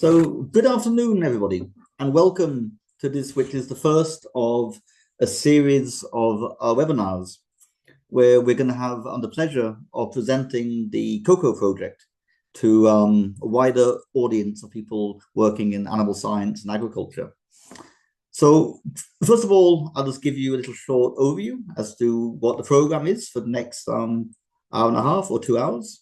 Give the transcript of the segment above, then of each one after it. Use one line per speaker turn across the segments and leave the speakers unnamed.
So, good afternoon, everybody, and welcome to this, which is the first of a series of our webinars, where we're going to have the pleasure of presenting the CoCo project to a wider audience of people working in animal science and agriculture. So, first of all, I'll just give you a little short overview as to what the program is for the next hour and a half or 2 hours.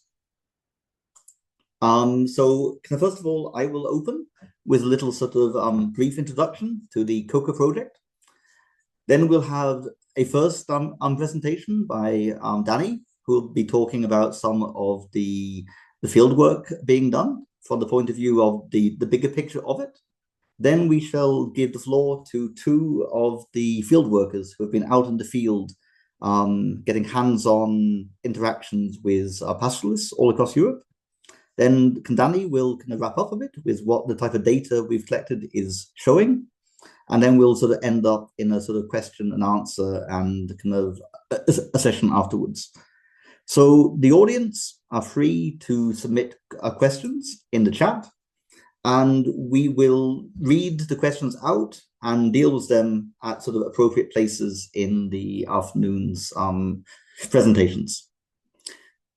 So first of all, I will open with a little sort of brief introduction to the CoCo project. Then we'll have a first presentation by Danny, who will be talking about some of the field work being done from the point of view of the bigger picture of it. Then we shall give the floor to two of the field workers who have been out in the field getting hands-on interactions with pastoralists all across Europe. Then Danny will kind of wrap up a bit with what the type of data we've collected is showing. And then we'll sort of end up in a sort of question and answer and kind of a session afterwards. So the audience are free to submit questions in the chat, and we will read the questions out and deal with them at sort of appropriate places in the afternoon's presentations.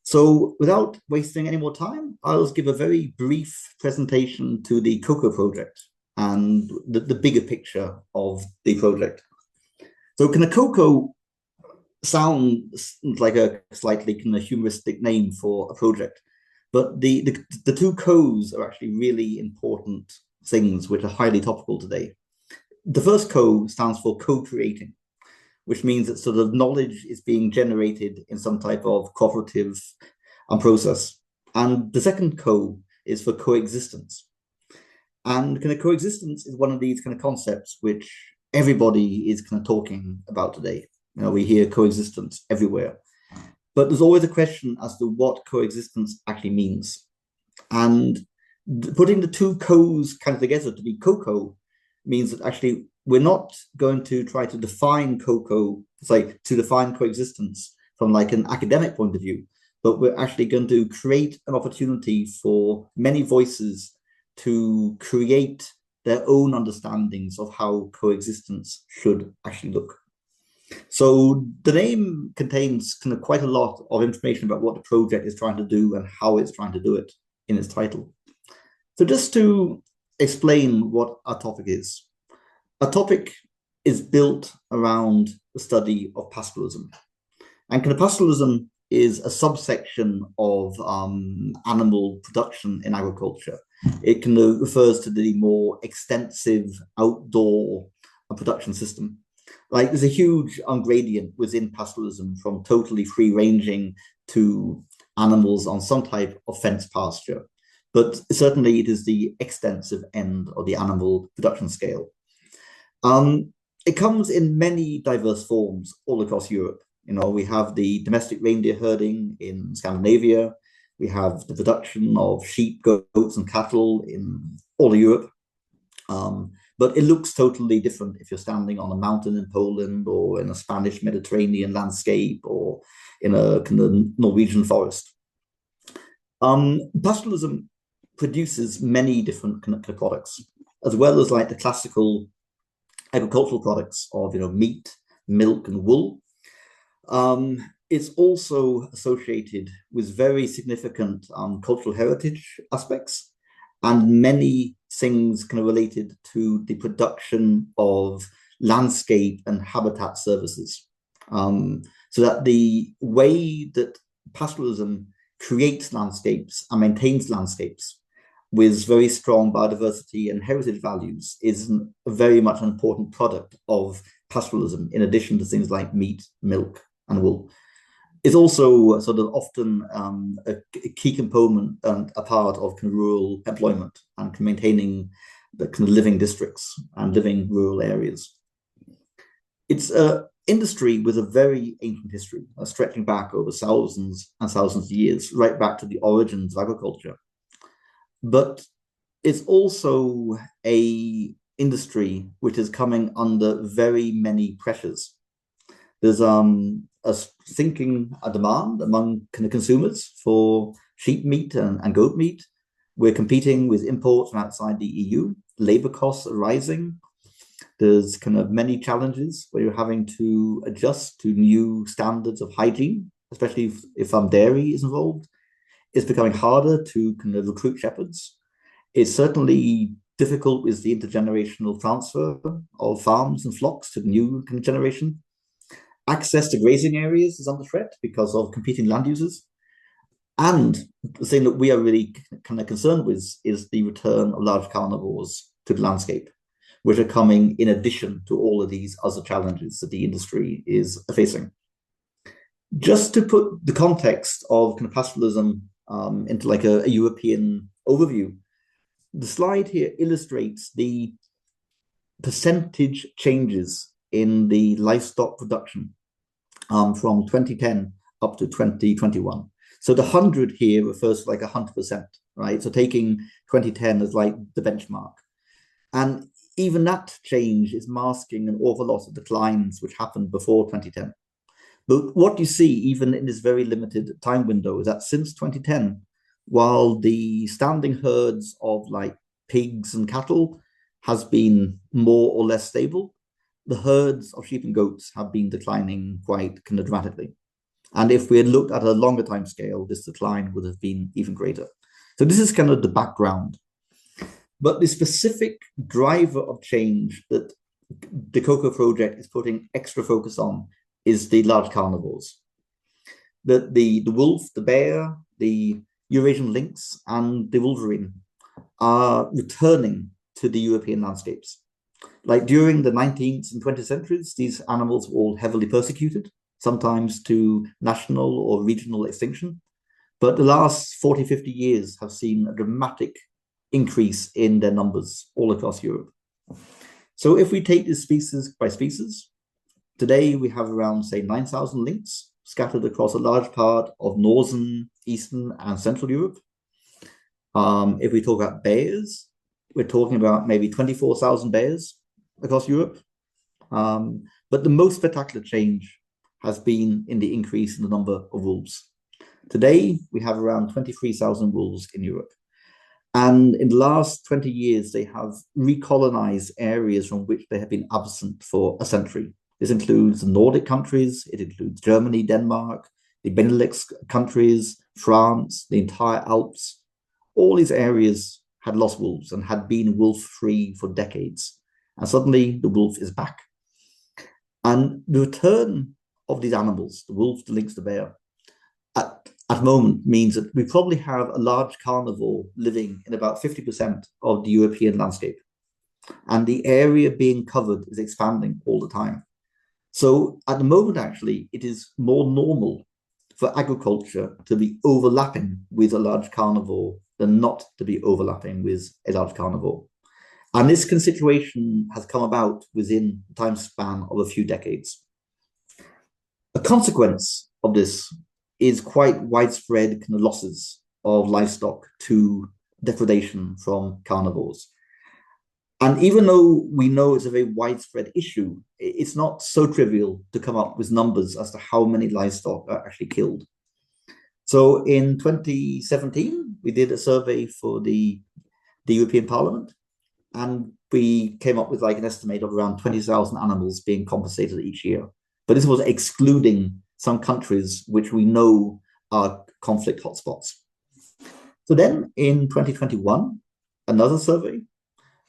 So without wasting any more time, I'll just give a very brief presentation to the CoCo project and the bigger picture of the project. So can a CoCo sound like a slightly kind of humoristic name for a project, but the two Co's are actually really important things which are highly topical today. The first Co stands for co-creating, which means that sort of knowledge is being generated in some type of cooperative process. And the second Co is for coexistence. And kind of coexistence is one of these kind of concepts which everybody is kind of talking about today. You know, we hear coexistence everywhere. But there's always a question as to what coexistence actually means. And putting the two Co's kind of together to be CoCo means that actually we're not going to try to define CoCo, to define coexistence from like an academic point of view, but we're actually going to create an opportunity for many voices to create their own understandings of how coexistence should actually look. So the name contains kind of quite a lot of information about what the project is trying to do and how it's trying to do it in its title. So just to explain what our topic is. Our topic is built around the study of pastoralism. And kind of pastoralism is a subsection of animal production in agriculture. It kind of refers to the more extensive outdoor production system. Like there's a huge gradient within pastoralism from totally free ranging to animals on some type of fenced pasture. But certainly it is the extensive end of the animal production scale. It comes in many diverse forms all across Europe. You know, we have the domestic reindeer herding in Scandinavia. We have the production of sheep, goats, and cattle in all of Europe. But it looks totally different if you're standing on a mountain in Poland or in a Spanish Mediterranean landscape or in a kind of Norwegian forest. Pastoralism produces many different kind of products, as well as like the classical agricultural products of, you know, meat, milk, and wool. It's also associated with very significant cultural heritage aspects and many things kind of related to the production of landscape and habitat services. So that the way that pastoralism creates landscapes and maintains landscapes with very strong biodiversity and heritage values is very much an important product of pastoralism, in addition to things like meat, milk, and wool. It's also sort of often a key component and a part of kind of rural employment and maintaining the kind of living districts and living rural areas. It's an industry with a very ancient history, stretching back over thousands and thousands of years, right back to the origins of agriculture. But it's also an industry which is coming under very many pressures. There's a demand among kind of consumers for sheep meat and goat meat. We're competing with imports from outside the EU. Labor costs are rising. There's kind of many challenges where you're having to adjust to new standards of hygiene, especially if dairy is involved. It's becoming harder to kind of recruit shepherds. It's certainly difficult with the intergenerational transfer of farms and flocks to the new kind of generation. Access to grazing areas is under threat because of competing land uses. And the thing that we are really kind of concerned with is the return of large carnivores to the landscape, which are coming in addition to all of these other challenges that the industry is facing. Just to put the context of kind of pastoralism into like a European overview, the slide here illustrates the percentage changes in the livestock production from 2010 up to 2021. So the 100 here refers to like 100%, right? So taking 2010 as like the benchmark. And even that change is masking an awful lot of declines which happened before 2010. But what you see, even in this very limited time window, is that since 2010, while the standing herds of like pigs and cattle has been more or less stable, the herds of sheep and goats have been declining quite kind of dramatically. And if we had looked at a longer time scale, this decline would have been even greater. So this is kind of the background. But the specific driver of change that the CoCo project is putting extra focus on is the large carnivores. The wolf, the bear, the Eurasian lynx, and the wolverine are returning to the European landscapes. Like during the 19th and 20th centuries, these animals were all heavily persecuted, sometimes to national or regional extinction. But the last 40, 50 years have seen a dramatic increase in their numbers all across Europe. So if we take this species by species, today we have around, say, 9,000 lynx scattered across a large part of northern, eastern, and central Europe. If we talk about bears, we're talking about maybe 24,000 bears across Europe. But the most spectacular change has been in the increase in the number of wolves. Today, we have around 23,000 wolves in Europe. And in the last 20 years, they have recolonized areas from which they have been absent for a century. This includes the Nordic countries, it includes Germany, Denmark, the Benelux countries, France, the entire Alps. All these areas had lost wolves and had been wolf-free for decades. And suddenly the wolf is back. And the return of these animals, the wolf, the lynx, the bear, at the moment means that we probably have a large carnivore living in about 50% of the European landscape. And the area being covered is expanding all the time. So at the moment, actually, it is more normal for agriculture to be overlapping with a large carnivore than not to be overlapping with a large carnivore. And this situation has come about within the time span of a few decades. A consequence of this is quite widespread kind of losses of livestock to depredation from carnivores. And even though we know it's a very widespread issue, it's not so trivial to come up with numbers as to how many livestock are actually killed. So in 2017, we did a survey for the European Parliament, and we came up with like an estimate of around 20,000 animals being compensated each year. But this was excluding some countries which we know are conflict hotspots. So then in 2021, another survey,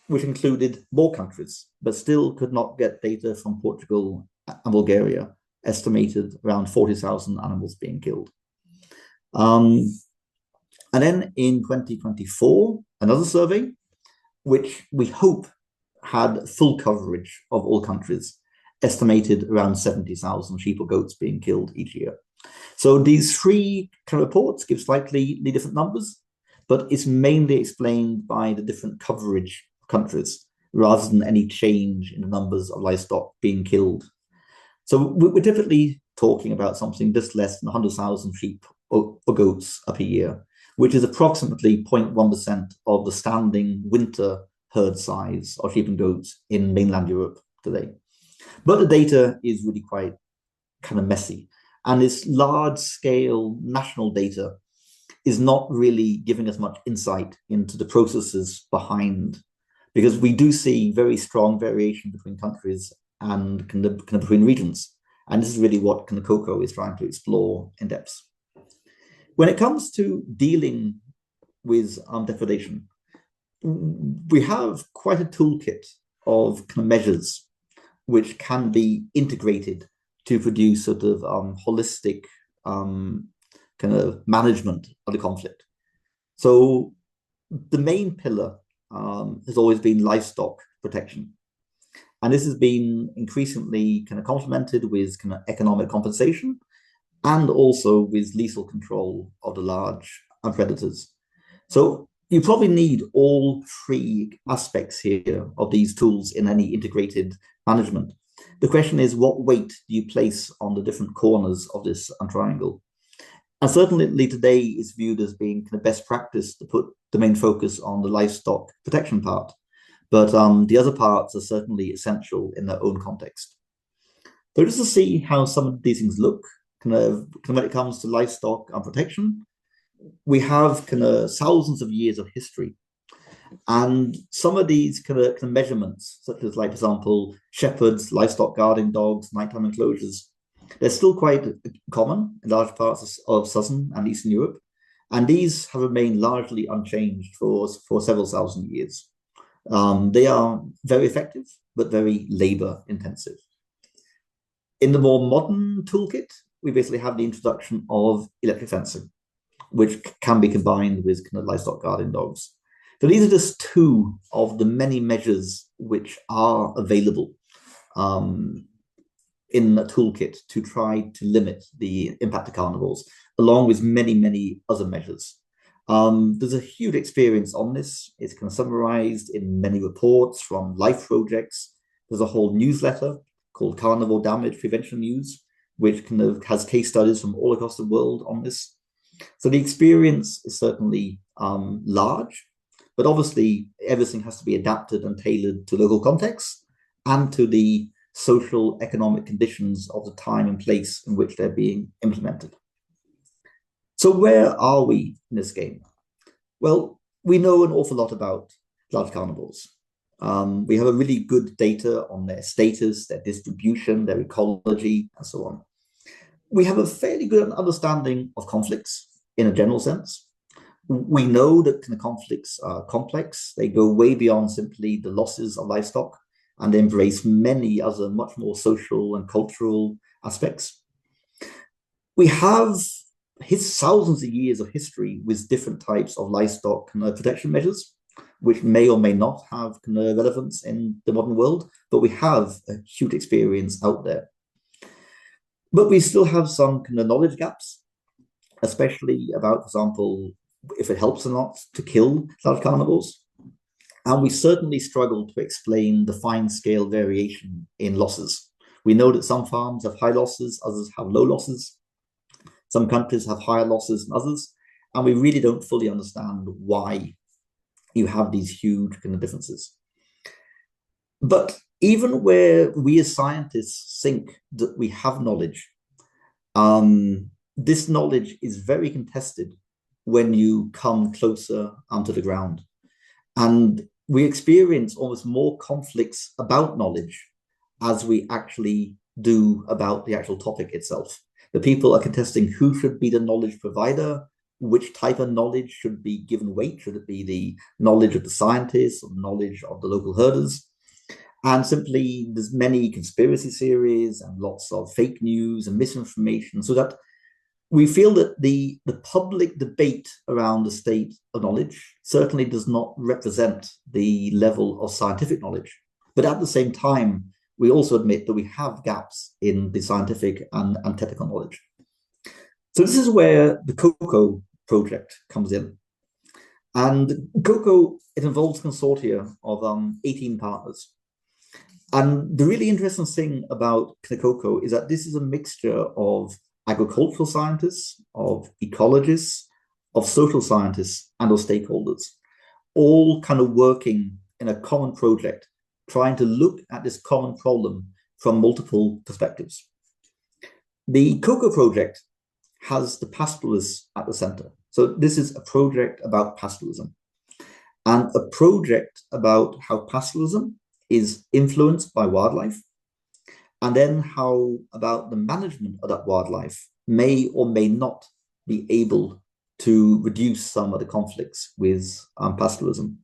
which included more countries, but still could not get data from Portugal and Bulgaria, estimated around 40,000 animals being killed. And then in 2024, another survey, which we hope had full coverage of all countries, estimated around 70,000 sheep or goats being killed each year. So these three reports give slightly different numbers, but it's mainly explained by the different coverage of countries rather than any change in the numbers of livestock being killed. So we're typically talking about something just less than 100,000 sheep or goats up a year, which is approximately 0.1% of the standing winter herd size of sheep and goats in mainland Europe today. But the data is really quite kind of messy. And this large-scale national data is not really giving us much insight into the processes behind, because we do see very strong variation between countries and kind of between regions. And this is really what kind of CoCo is trying to explore in depth. When it comes to dealing with depredation, we have quite a toolkit of kind of measures which can be integrated to produce sort of holistic kind of management of the conflict. So the main pillar has always been livestock protection. And this has been increasingly kind of complemented with kind of economic compensation and also with lethal control of the large predators. So you probably need all three aspects here of these tools in any integrated management. The question is, what weight do you place on the different corners of this triangle? And certainly today is viewed as being kind of best practice to put the main focus on the livestock protection part. But the other parts are certainly essential in their own context. So just to see how some of these things look, kind of when it comes to livestock and protection, we have kind of thousands of years of history. And some of these kind of measurements, such as, like, for example, shepherds, livestock guarding dogs, nighttime enclosures, they're still quite common in large parts of southern and eastern Europe. And these have remained largely unchanged for several thousand years. They are very effective, but very labor intensive. In the more modern toolkit, we basically have the introduction of electric fencing, which can be combined with kind of livestock guarding dogs. So these are just two of the many measures which are available in a toolkit to try to limit the impact of carnivores, along with many, many other measures. There's a huge experience on this. It's kind of summarized in many reports from life projects. There's a whole newsletter called Carnivore Damage Prevention News, which kind of has case studies from all across the world on this. So the experience is certainly large, but obviously everything has to be adapted and tailored to local contexts and to the social economic conditions of the time and place in which they're being implemented. So where are we in this game? Well, we know an awful lot about large carnivores. We have a really good data on their status, their distribution, their ecology, and so on. We have a fairly good understanding of conflicts in a general sense. We know that the conflicts are complex. They go way beyond simply the losses of livestock, and they embrace many other much more social and cultural aspects. We have thousands of years of history with different types of livestock protection measures, which may or may not have relevance in the modern world, but we have a huge experience out there. But we still have some knowledge gaps, especially about, for example, if it helps or not to kill large carnivores. And we certainly struggle to explain the fine-scale variation in losses. We know that some farms have high losses, others have low losses. Some countries have higher losses than others. And we really don't fully understand why you have these huge differences. But even where we as scientists think that we have knowledge, this knowledge is very contested when you come closer onto the ground. And we experience almost more conflicts about knowledge as we actually do about the actual topic itself. The people are contesting who should be the knowledge provider, which type of knowledge should be given weight. Should it be the knowledge of the scientists or the knowledge of the local herders? And simply, there's many conspiracy theories and lots of fake news and misinformation, so that we feel that the public debate around the state of knowledge certainly does not represent the level of scientific knowledge. But at the same time, we also admit that we have gaps in the scientific and technical knowledge. So this is where the CoCo project comes in. And CoCo, it involves a consortia of 18 partners. And the really interesting thing about CoCo is that this is a mixture of agricultural scientists, of ecologists, of social scientists, and of stakeholders, all working in a common project, trying to look at this common problem from multiple perspectives. The CoCo project has the pastoralists at the center. So this is a project about pastoralism, and a project about how pastoralism is influenced by wildlife, and then how about the management of that wildlife may or may not be able to reduce some of the conflicts with pastoralism.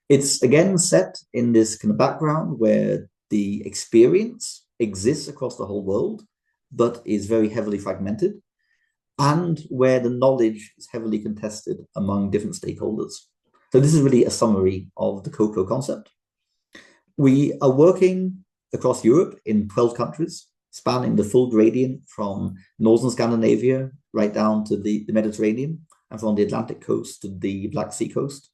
It's again set in this kind of background where the experience exists across the whole world, but is very heavily fragmented, and where the knowledge is heavily contested among different stakeholders. So this is really a summary of the CoCo concept. We are working across Europe in 12 countries, spanning the full gradient from northern Scandinavia right down to the Mediterranean, and from the Atlantic coast to the Black Sea coast,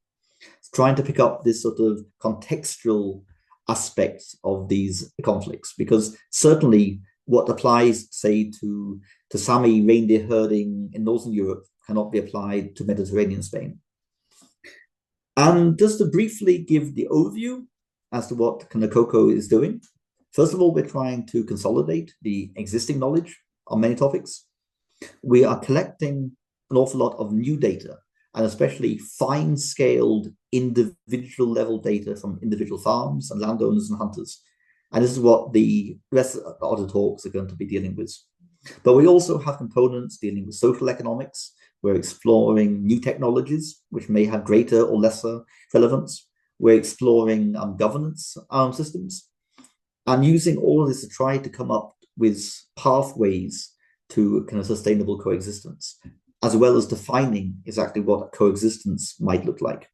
trying to pick up this sort of contextual aspects of these conflicts, because certainly what applies, say, to Sami reindeer herding in Northern Europe cannot be applied to Mediterranean Spain. And just to briefly give the overview as to what kind of CoCo is doing, first of all, we're trying to consolidate the existing knowledge on many topics. We are collecting an awful lot of new data, and especially fine-scaled individual level data from individual farms and landowners and hunters. And this is what the rest of the talks are going to be dealing with. But we also have components dealing with social economics. We're exploring new technologies, which may have greater or lesser relevance. We're exploring governance systems, and using all of this to try to come up with pathways to kind of sustainable coexistence, as well as defining exactly what coexistence might look like.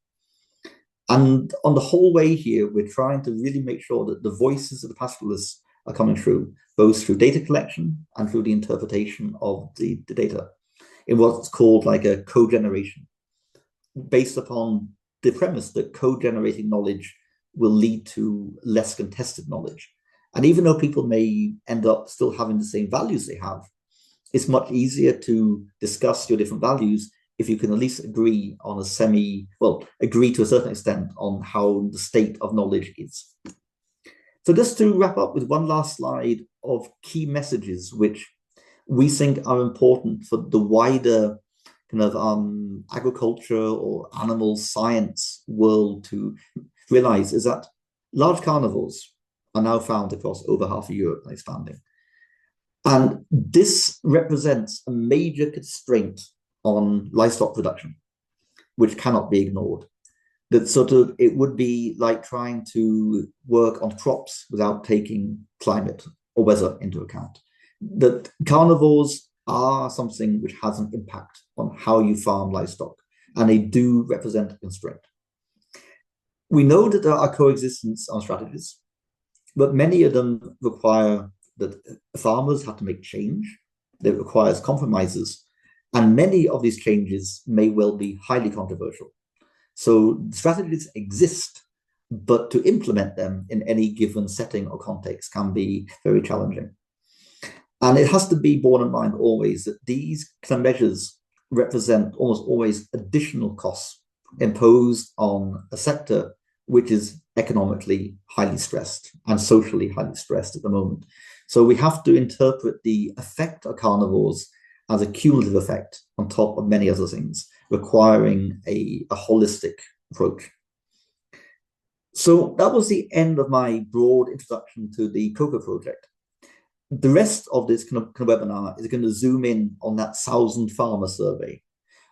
And on the whole way here, we're trying to really make sure that the voices of the pastoralists are coming through, both through data collection and through the interpretation of the data, in what's called like a co-generation, based upon the premise that co-generating knowledge will lead to less contested knowledge. And even though people may end up still having the same values they have, it's much easier to discuss your different values if you can at least agree on agree to a certain extent on how the state of knowledge is. So just to wrap up with one last slide of key messages which we think are important for the wider kind of agriculture or animal science world to realize, is that large carnivores are now found across over half of Europe and expanding. And this represents a major constraint on livestock production, which cannot be ignored. That sort of, it would be like trying to work on crops without taking climate or weather into account. That carnivores are something which has an impact on how you farm livestock, and they do represent a constraint. We know that there are coexistence strategies, but many of them require that farmers have to make change. That requires compromises, and many of these changes may well be highly controversial. So strategies exist, but to implement them in any given setting or context can be very challenging. And it has to be borne in mind always that these kind of measures represent almost always additional costs imposed on a sector which is economically highly stressed and socially highly stressed at the moment. So we have to interpret the effect of carnivores as a cumulative effect on top of many other things, requiring a holistic approach. So that was the end of my broad introduction to the CoCo project. The rest of this kind of webinar is going to zoom in on that 1,000 farmer survey,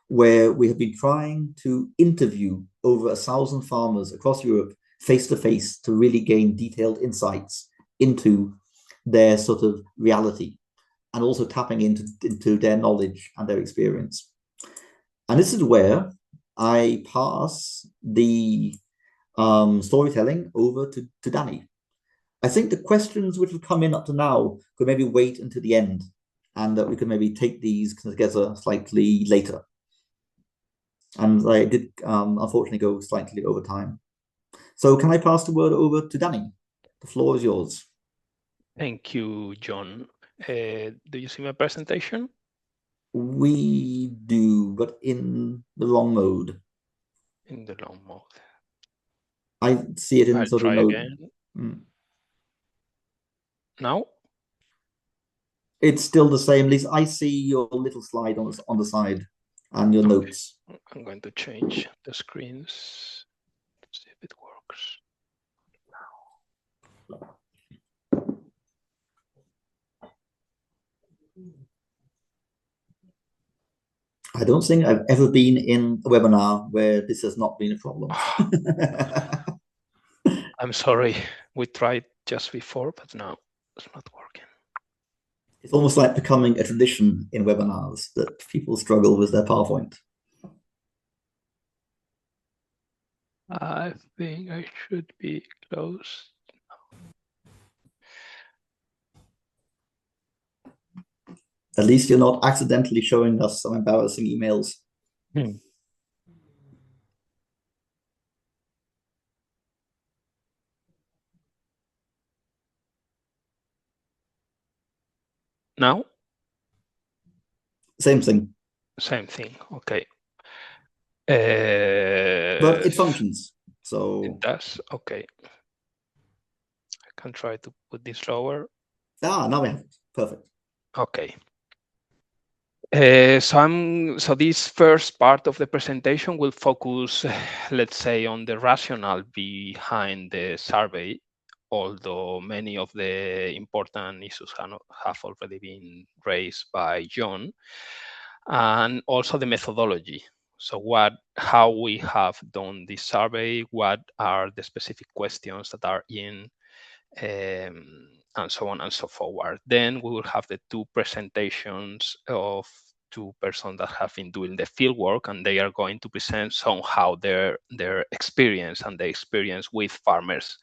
where we have been trying to interview over 1,000 farmers across Europe face-to-face to really gain detailed insights into their sort of reality, and also tapping into their knowledge and their experience. And this is where I pass the storytelling over to Danny. I think the questions which have come in up to now could maybe wait until the end, and that we could maybe take these together slightly later. And I did unfortunately go slightly over time. So can I pass the word over to Danny? The floor is yours.
Thank you, John. Do you see my presentation?
We do, but in the wrong mode.
In the wrong mode.
I see it in
I'll
sort of
try
mode.
again. Now?
It's still the same. At least I see your little slide on the side. and your notes.
I'm going to change the screens to see if it works.
I don't think I've ever been in a webinar where this has not been a problem.
I'm sorry, we tried just before, but now it's not working.
It's almost like becoming a tradition in webinars that people struggle with their PowerPoint.
I think I should be close.
At least you're not accidentally showing us some embarrassing emails.
Now?
Same thing.
Same thing, okay.
But it functions, so.
It does, okay. I can try to put this lower.
Now we have it, perfect.
Okay. So this first part of the presentation will focus, let's say, on the rationale behind the survey, although many of the important issues have already been raised by John, and also the methodology. So how we have done this survey, what are the specific questions that are in, and so on and so forward. Then we will have the two presentations of two persons that have been doing the field work, and they are going to present somehow their experience and the experience with farmers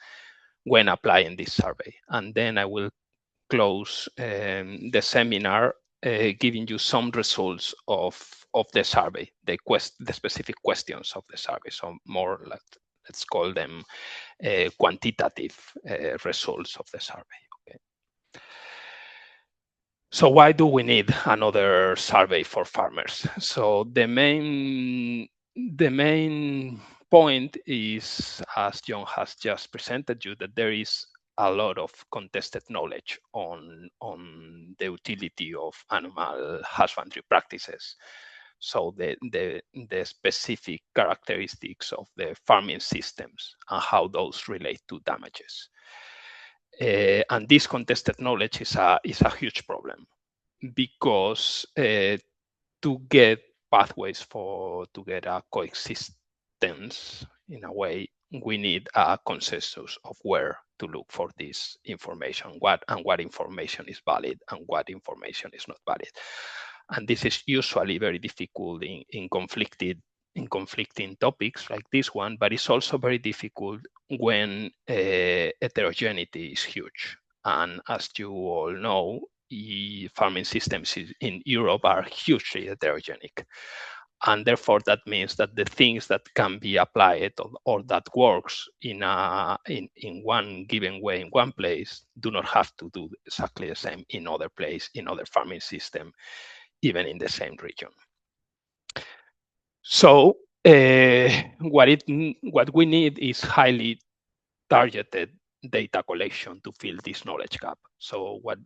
when applying this survey. And then I will close the seminar giving you some results of the survey, the specific questions of the survey. So more like, let's call them quantitative results of the survey. Okay. So why do we need another survey for farmers? So the main point is, as John has just presented you, that there is a lot of contested knowledge on the utility of animal husbandry practices. So the specific characteristics of the farming systems and how those relate to damages. And this contested knowledge is a huge problem, because to get pathways to get a coexistence, in a way, we need a consensus of where to look for this information, what information is valid and what information is not valid. And this is usually very difficult in conflicting topics like this one, but it's also very difficult when heterogeneity is huge. And as you all know, farming systems in Europe are hugely heterogenic. And therefore, that means that the things that can be applied or that works in one given way in one place do not have to do exactly the same in other place, in other farming system, even in the same region. So what we need is highly targeted data collection to fill this knowledge gap. So what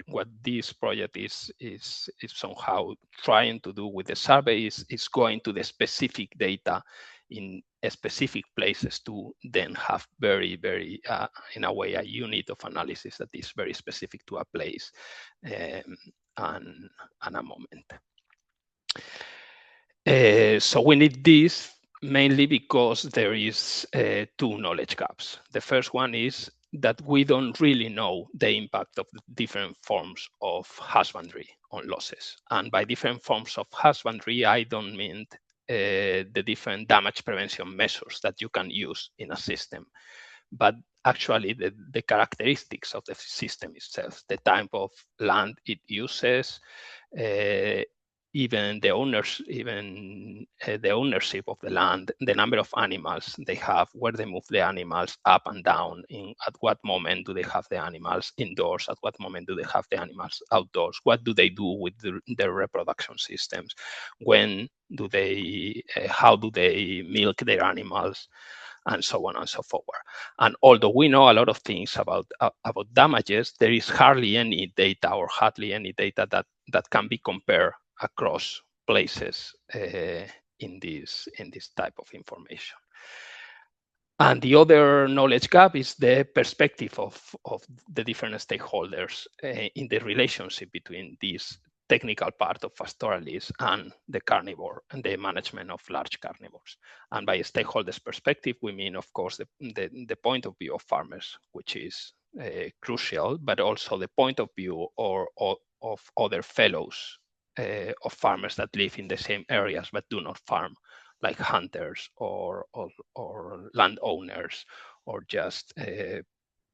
this project is somehow trying to do with the survey is going to the specific data in specific places to then have very, very, in a way, a unit of analysis that is very specific to a place and a moment. So we need this mainly because there is two knowledge gaps. The first one is that we don't really know the impact of the different forms of husbandry on losses. And by different forms of husbandry, I don't mean the different damage prevention measures that you can use in a system, but actually the characteristics of the system itself, the type of land it uses, even the ownership of the land, the number of animals they have, where they move the animals up and down, at what moment do they have the animals indoors, at what moment do they have the animals outdoors, what do they do with their reproduction systems, when do they, how do they milk their animals, and so on and so forth. And although we know a lot of things about damages, there is hardly any data or hardly any data that can be compared across places in this type of information. And the other knowledge gap is the perspective of the different stakeholders in the relationship between this technical part of pastoralism and the carnivore and the management of large carnivores. And by stakeholders' perspective, we mean, of course, the point of view of farmers, which is crucial, but also the point of view of other fellows of farmers that live in the same areas but do not farm, like hunters or landowners or just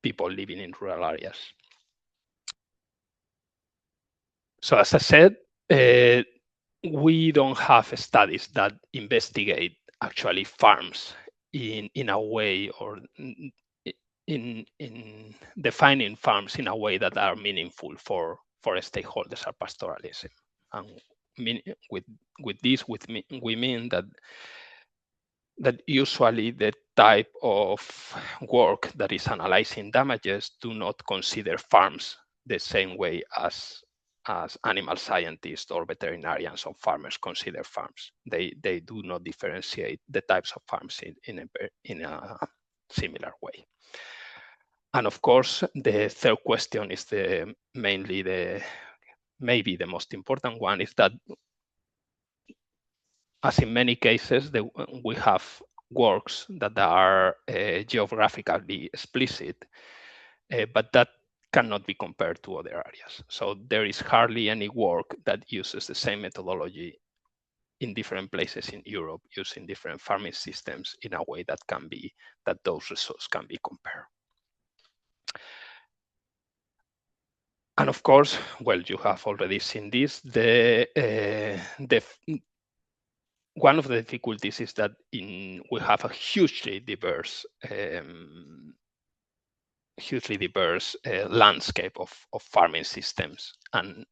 people living in rural areas. So as I said, we don't have studies that investigate actually farms in a way, or in defining farms in a way that are meaningful for stakeholders or pastoralism. And with this, we mean that usually the type of work that is analyzing damages do not consider farms the same way as animal scientists or veterinarians or farmers consider farms. They do not differentiate the types of farms in a similar way. And of course, the third question is maybe the most important one, is that as in many cases, we have works that are geographically explicit, but that cannot be compared to other areas. So there is hardly any work that uses the same methodology in different places in Europe using different farming systems in a way that those results can be compared. And of course, well, you have already seen this. One of the difficulties is that we have a hugely diverse landscape of farming systems, and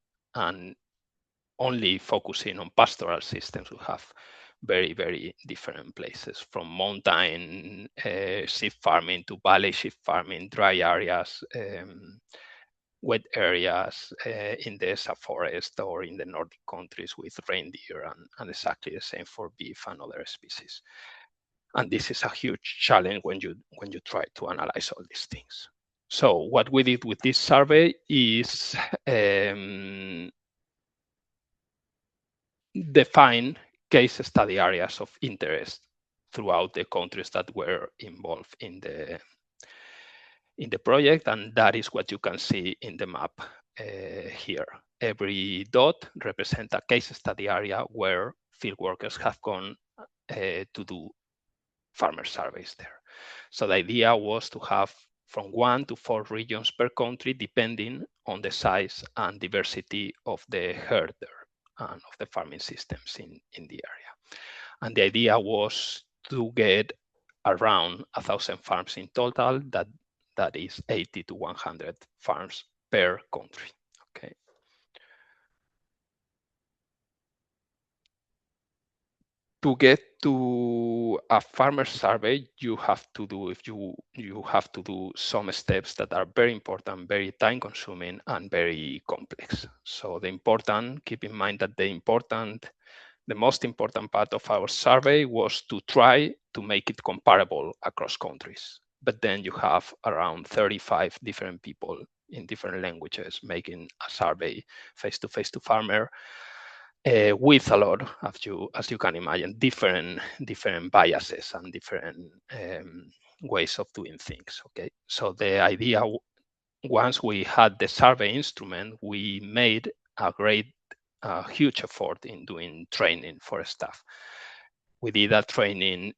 only focusing on pastoral systems, we have very, very different places, from mountain sheep farming to valley sheep farming, dry areas, wet areas in the forest, or in the Nordic countries with reindeer, and exactly the same for beef and other species. And this is a huge challenge when you try to analyze all these things. So what we did with this survey is define case study areas of interest throughout the countries that were involved in the project, and that is what you can see in the map here. Every dot represents a case study area where field workers have gone to do farmer surveys there. So the idea was to have from 1 to 4 regions per country, depending on the size and diversity of the herder and of the farming systems in the area. And the idea was to get around 1,000 farms in total. That is 80 to 100 farms per country. Okay. To get to a farmer survey, you have to do some steps that are very important, very time consuming, and very complex. So keep in mind that the most important part of our survey was to try to make it comparable across countries. But then you have around 35 different people in different languages making a survey face-to-face to farmer, with a lot, as you can imagine, different biases and different ways of doing things. Okay, so the idea, once we had the survey instrument, we made a huge effort in doing training for staff. We did that training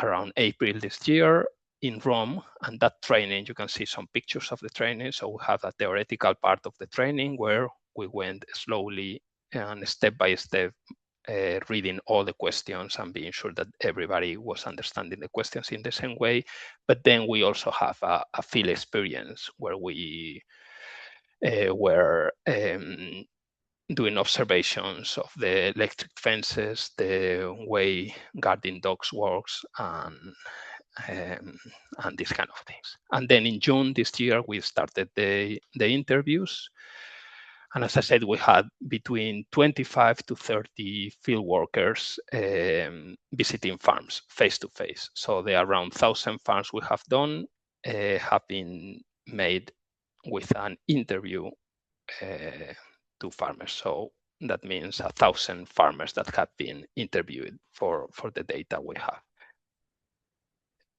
around April this year in Rome, and that training, you can see some pictures of the training. So we have a theoretical part of the training where we went slowly and step by step, reading all the questions and being sure that everybody was understanding the questions in the same way. But then we also have a field experience where we were doing observations of the electric fences, the way guarding dogs works, and these kind of things. And then in June this year, we started the interviews. And as I said, we had between 25 to 30 field workers visiting farms face-to-face. So the around 1,000 farms we have done have been made with an interview to farmers. So that means 1,000 farmers that have been interviewed for the data we have.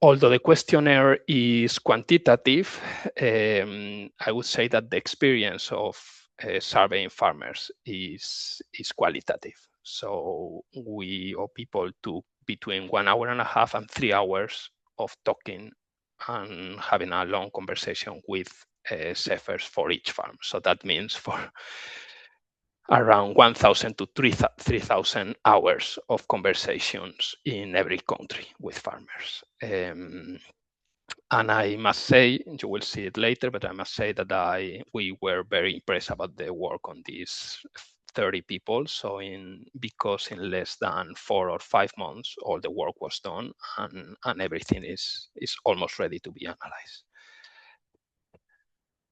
Although the questionnaire is quantitative, I would say that the experience of surveying farmers is qualitative. So we or people took between 1.5 hours and 3 hours of talking and having a long conversation with chefs for each farm. So that means for around 1,000 to 3,000 hours of conversations in every country with farmers. And I must say, you will see it later, but I must say that we were very impressed about the work on these 30 people. So because in less than 4 or 5 months, all the work was done and everything is almost ready to be analyzed.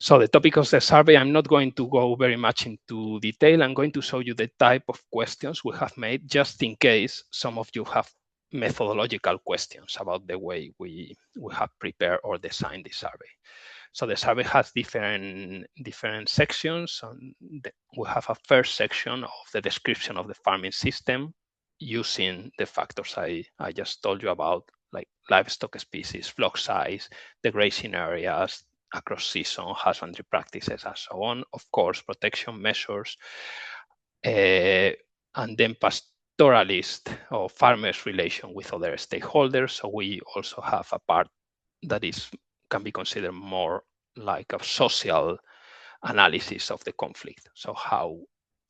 So the topic of the survey, I'm not going to go very much into detail. I'm going to show you the type of questions we have made, just in case some of you have methodological questions about the way we have prepared or designed the survey. So the survey has different sections. We have a first section of the description of the farming system using the factors I just told you about, like livestock species, flock size, the grazing areas, across season, husbandry practices, and so on. Of course, protection measures, and then pastoralist or farmers' relation with other stakeholders. So we also have a part that can be considered more like a social analysis of the conflict. So how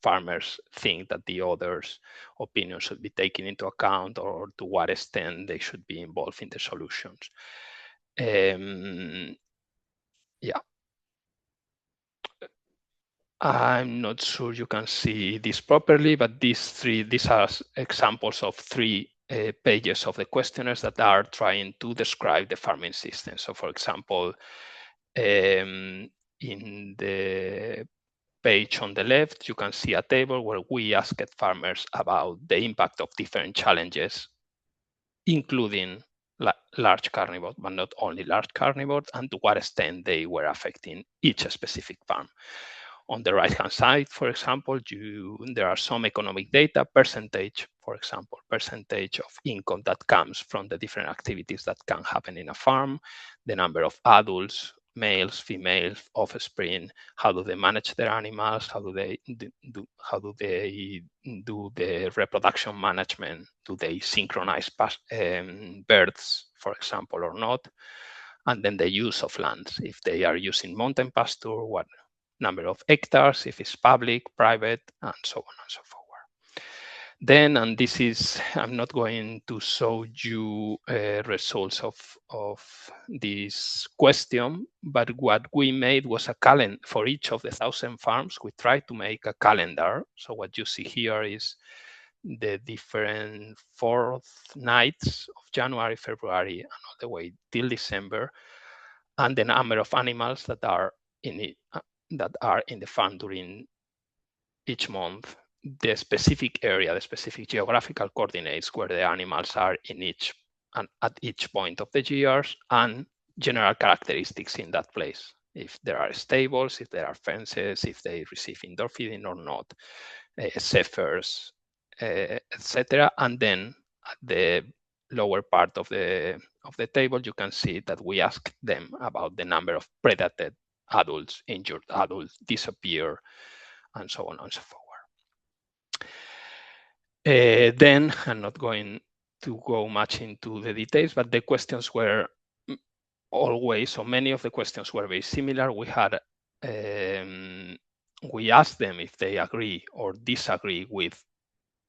farmers think that the others' opinions should be taken into account, or to what extent they should be involved in the solutions. Yeah. I'm not sure you can see this properly, but these are examples of 3 pages of the questionnaires that are trying to describe the farming system. So for example, in the page on the left, you can see a table where we asked farmers about the impact of different challenges, including large carnivores, but not only large carnivores, and to what extent they were affecting each specific farm. On the right-hand side, for example, there are some economic data, percentage, for example, percentage of income that comes from the different activities that can happen in a farm, the number of adults, males, females, offspring, how do they manage their animals, how do they do the reproduction management, do they synchronize births, for example, or not, and then the use of lands, if they are using mountain pasture, what number of hectares, if it's public, private, and so on and so forth. Then, and this is, I'm not going to show you results of this question, but what we made was a calendar for each of the 1,000 farms. We tried to make a calendar. So what you see here is the different 4th nights of January, February, and all the way till December, and the number of animals that are in the farm during each month, the specific area, the specific geographical coordinates where the animals are at each point of the years, and general characteristics in that place. If there are stables, if there are fences, if they receive indoor feeding or not, zephyrs, etc. And then at the lower part of the table, you can see that we ask them about the number of predated adults, injured adults, disappear, and so on and so forth. Then I'm not going to go much into the details, but the questions were always, so many of the questions were very similar. We had, we asked them if they agree or disagree with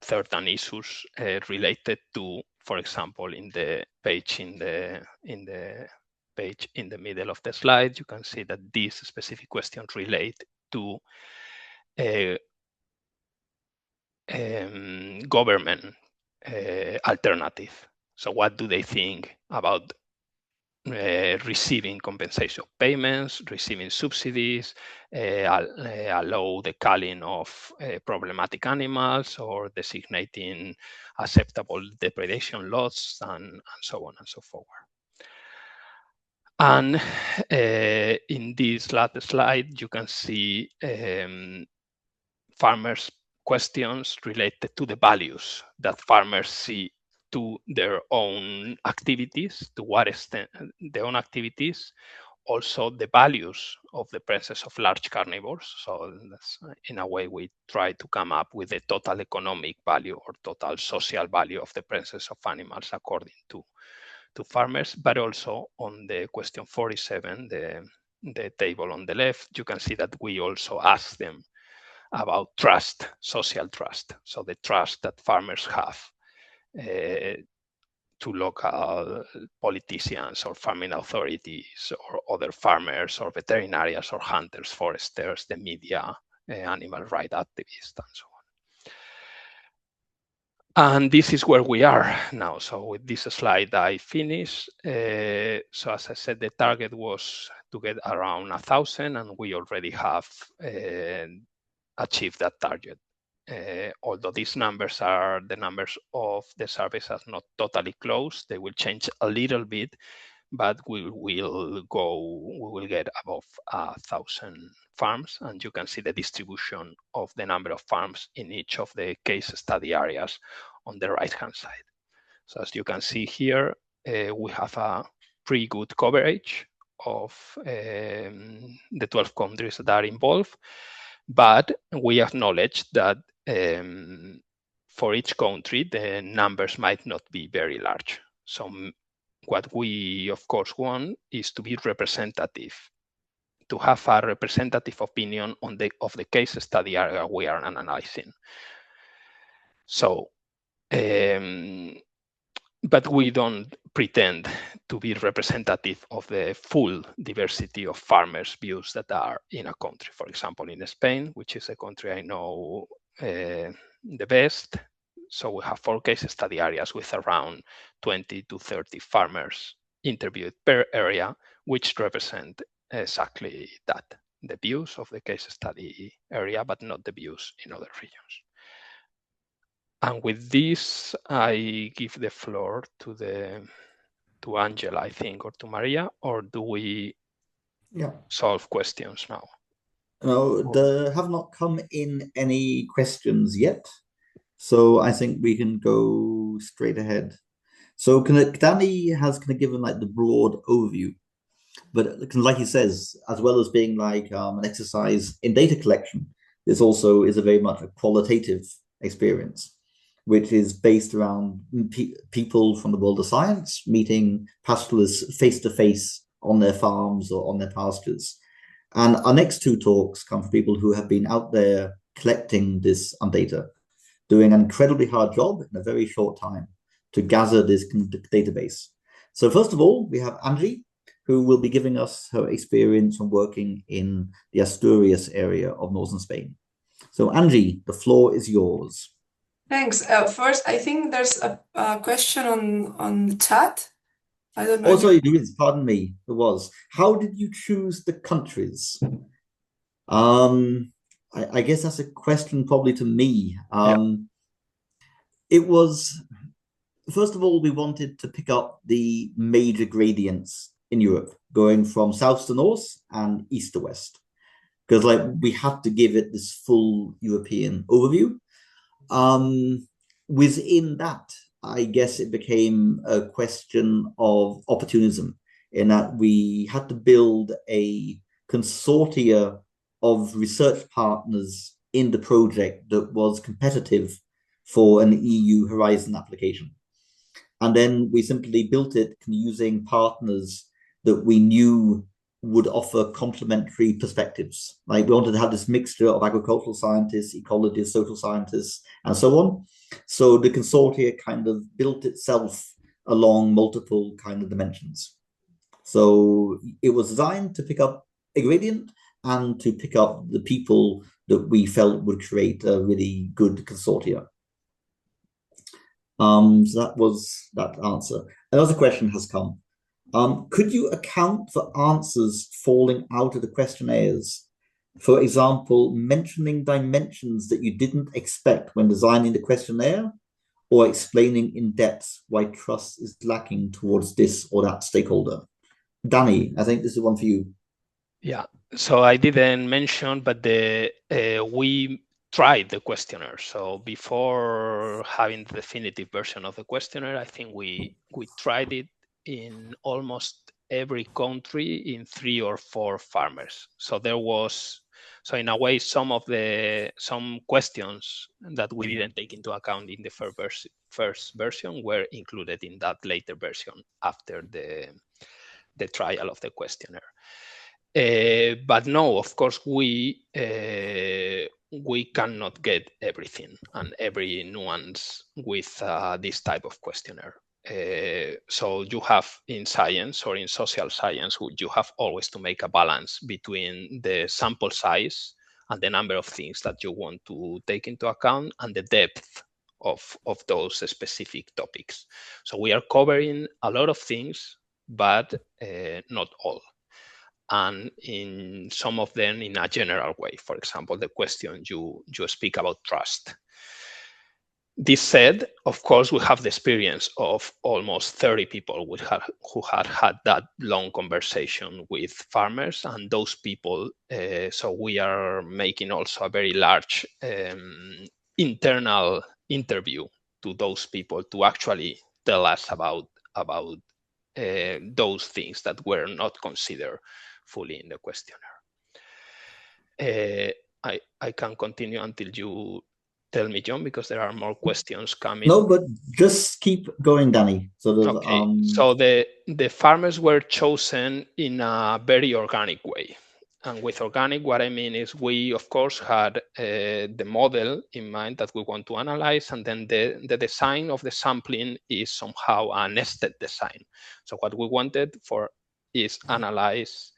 certain issues related to, for example, in the page in the page in the middle of the slide, you can see that these specific questions relate to government alternative. So what do they think about receiving compensation payments, receiving subsidies, allow the culling of problematic animals, or designating acceptable depredation lots, and so on and so forth. And in this last slide, you can see farmers' questions related to the values that farmers see to their own activities, to what extent their own activities, also the values of the presence of large carnivores. So that's, in a way, we try to come up with the total economic value or total social value of the presence of animals according to farmers, but also on the question 47, the table on the left, you can see that we also ask them about trust, social trust. So the trust that farmers have to local politicians or farming authorities or other farmers or veterinarians or hunters, foresters, the media, animal rights activists, and so on. And this is where we are now. So with this slide, I finish. So as I said, the target was to get around 1,000, and we already have achieved that target. Although these numbers are the numbers of the surveys are not totally closed, they will change a little bit, but we will get above 1,000 farms, and you can see the distribution of the number of farms in each of the case study areas on the right-hand side. So as you can see here, we have a pretty good coverage of the 12 countries that are involved, but we acknowledge that for each country, the numbers might not be very large. So what we, of course, want is to be representative, to have a representative opinion on of the case study area we are analyzing. So, but we don't pretend to be representative of the full diversity of farmers' views that are in a country. For example, in Spain, which is a country I know the best, so we have 4 case study areas with around 20 to 30 farmers interviewed per area, which represent exactly that, the views of the case study area, but not the views in other regions. And with this, I give the floor to Ángela, I think, or to Maria, or do we solve questions now?
No, there have not come in any questions yet. So I think we can go straight ahead. So Danny has kind of given like the broad overview, but like he says, as well as being like an exercise in data collection, this also is a very much a qualitative experience, which is based around people from the world of science meeting pastoralists face to face on their farms or on their pastures. And our next 2 talks come from people who have been out there collecting this data, doing an incredibly hard job in a very short time to gather this database. So first of all, we have Angie, who will be giving us her experience from working in the Asturias area of northern Spain. So Angie, the floor is yours.
Thanks. First, I think there's a question on the chat. I don't know.
Oh, sorry, Ruiz, pardon me. There was. How did you choose the countries? I guess that's a question probably to me. It was, first of all, we wanted to pick up the major gradients in Europe, going from south to north and east to west, because like we had to give it this full European overview. Within that, I guess it became a question of opportunism, in that we had to build a consortia of research partners in the project that was competitive for an EU Horizon application. And then we simply built it using partners that we knew would offer complementary perspectives. Like we wanted to have this mixture of agricultural scientists, ecologists, social scientists, and so on. So the consortia kind of built itself along multiple kind of dimensions. So it was designed to pick up a gradient and to pick up the people that we felt would create a really good consortia. So that was that answer. Another question has come. Could you account for answers falling out of the questionnaires? For example, mentioning dimensions that you didn't expect when designing the questionnaire, or explaining in depth why trust is lacking towards this or that stakeholder. Danny, I think this is one for you.
Yeah, so I didn't mention, but we tried the questionnaire. So before having the definitive version of the questionnaire, I think we tried it in almost every country in 3 or 4 farmers. So there was, so in a way, some questions that we didn't take into account in the first version were included in that later version after the trial of the questionnaire. But no, of course, we cannot get everything and every nuance with this type of questionnaire. So you have in science or in social science, you have always to make a balance between the sample size and the number of things that you want to take into account and the depth of those specific topics. So we are covering a lot of things, but not all. And in some of them in a general way. For example, the question you speak about trust. This said, of course, we have the experience of almost 30 people who had that long conversation with farmers, and those people, so we are making also a very large internal interview to those people to actually tell us about those things that were not considered fully in the questionnaire. I can continue until you tell me, John, because there are more questions coming.
No, but just keep going, Danny.
Okay. So the farmers were chosen in a very organic way. And with organic, what I mean is we, of course, had the model in mind that we want to analyze, and then the design of the sampling is somehow a nested design. So what we wanted for is analyze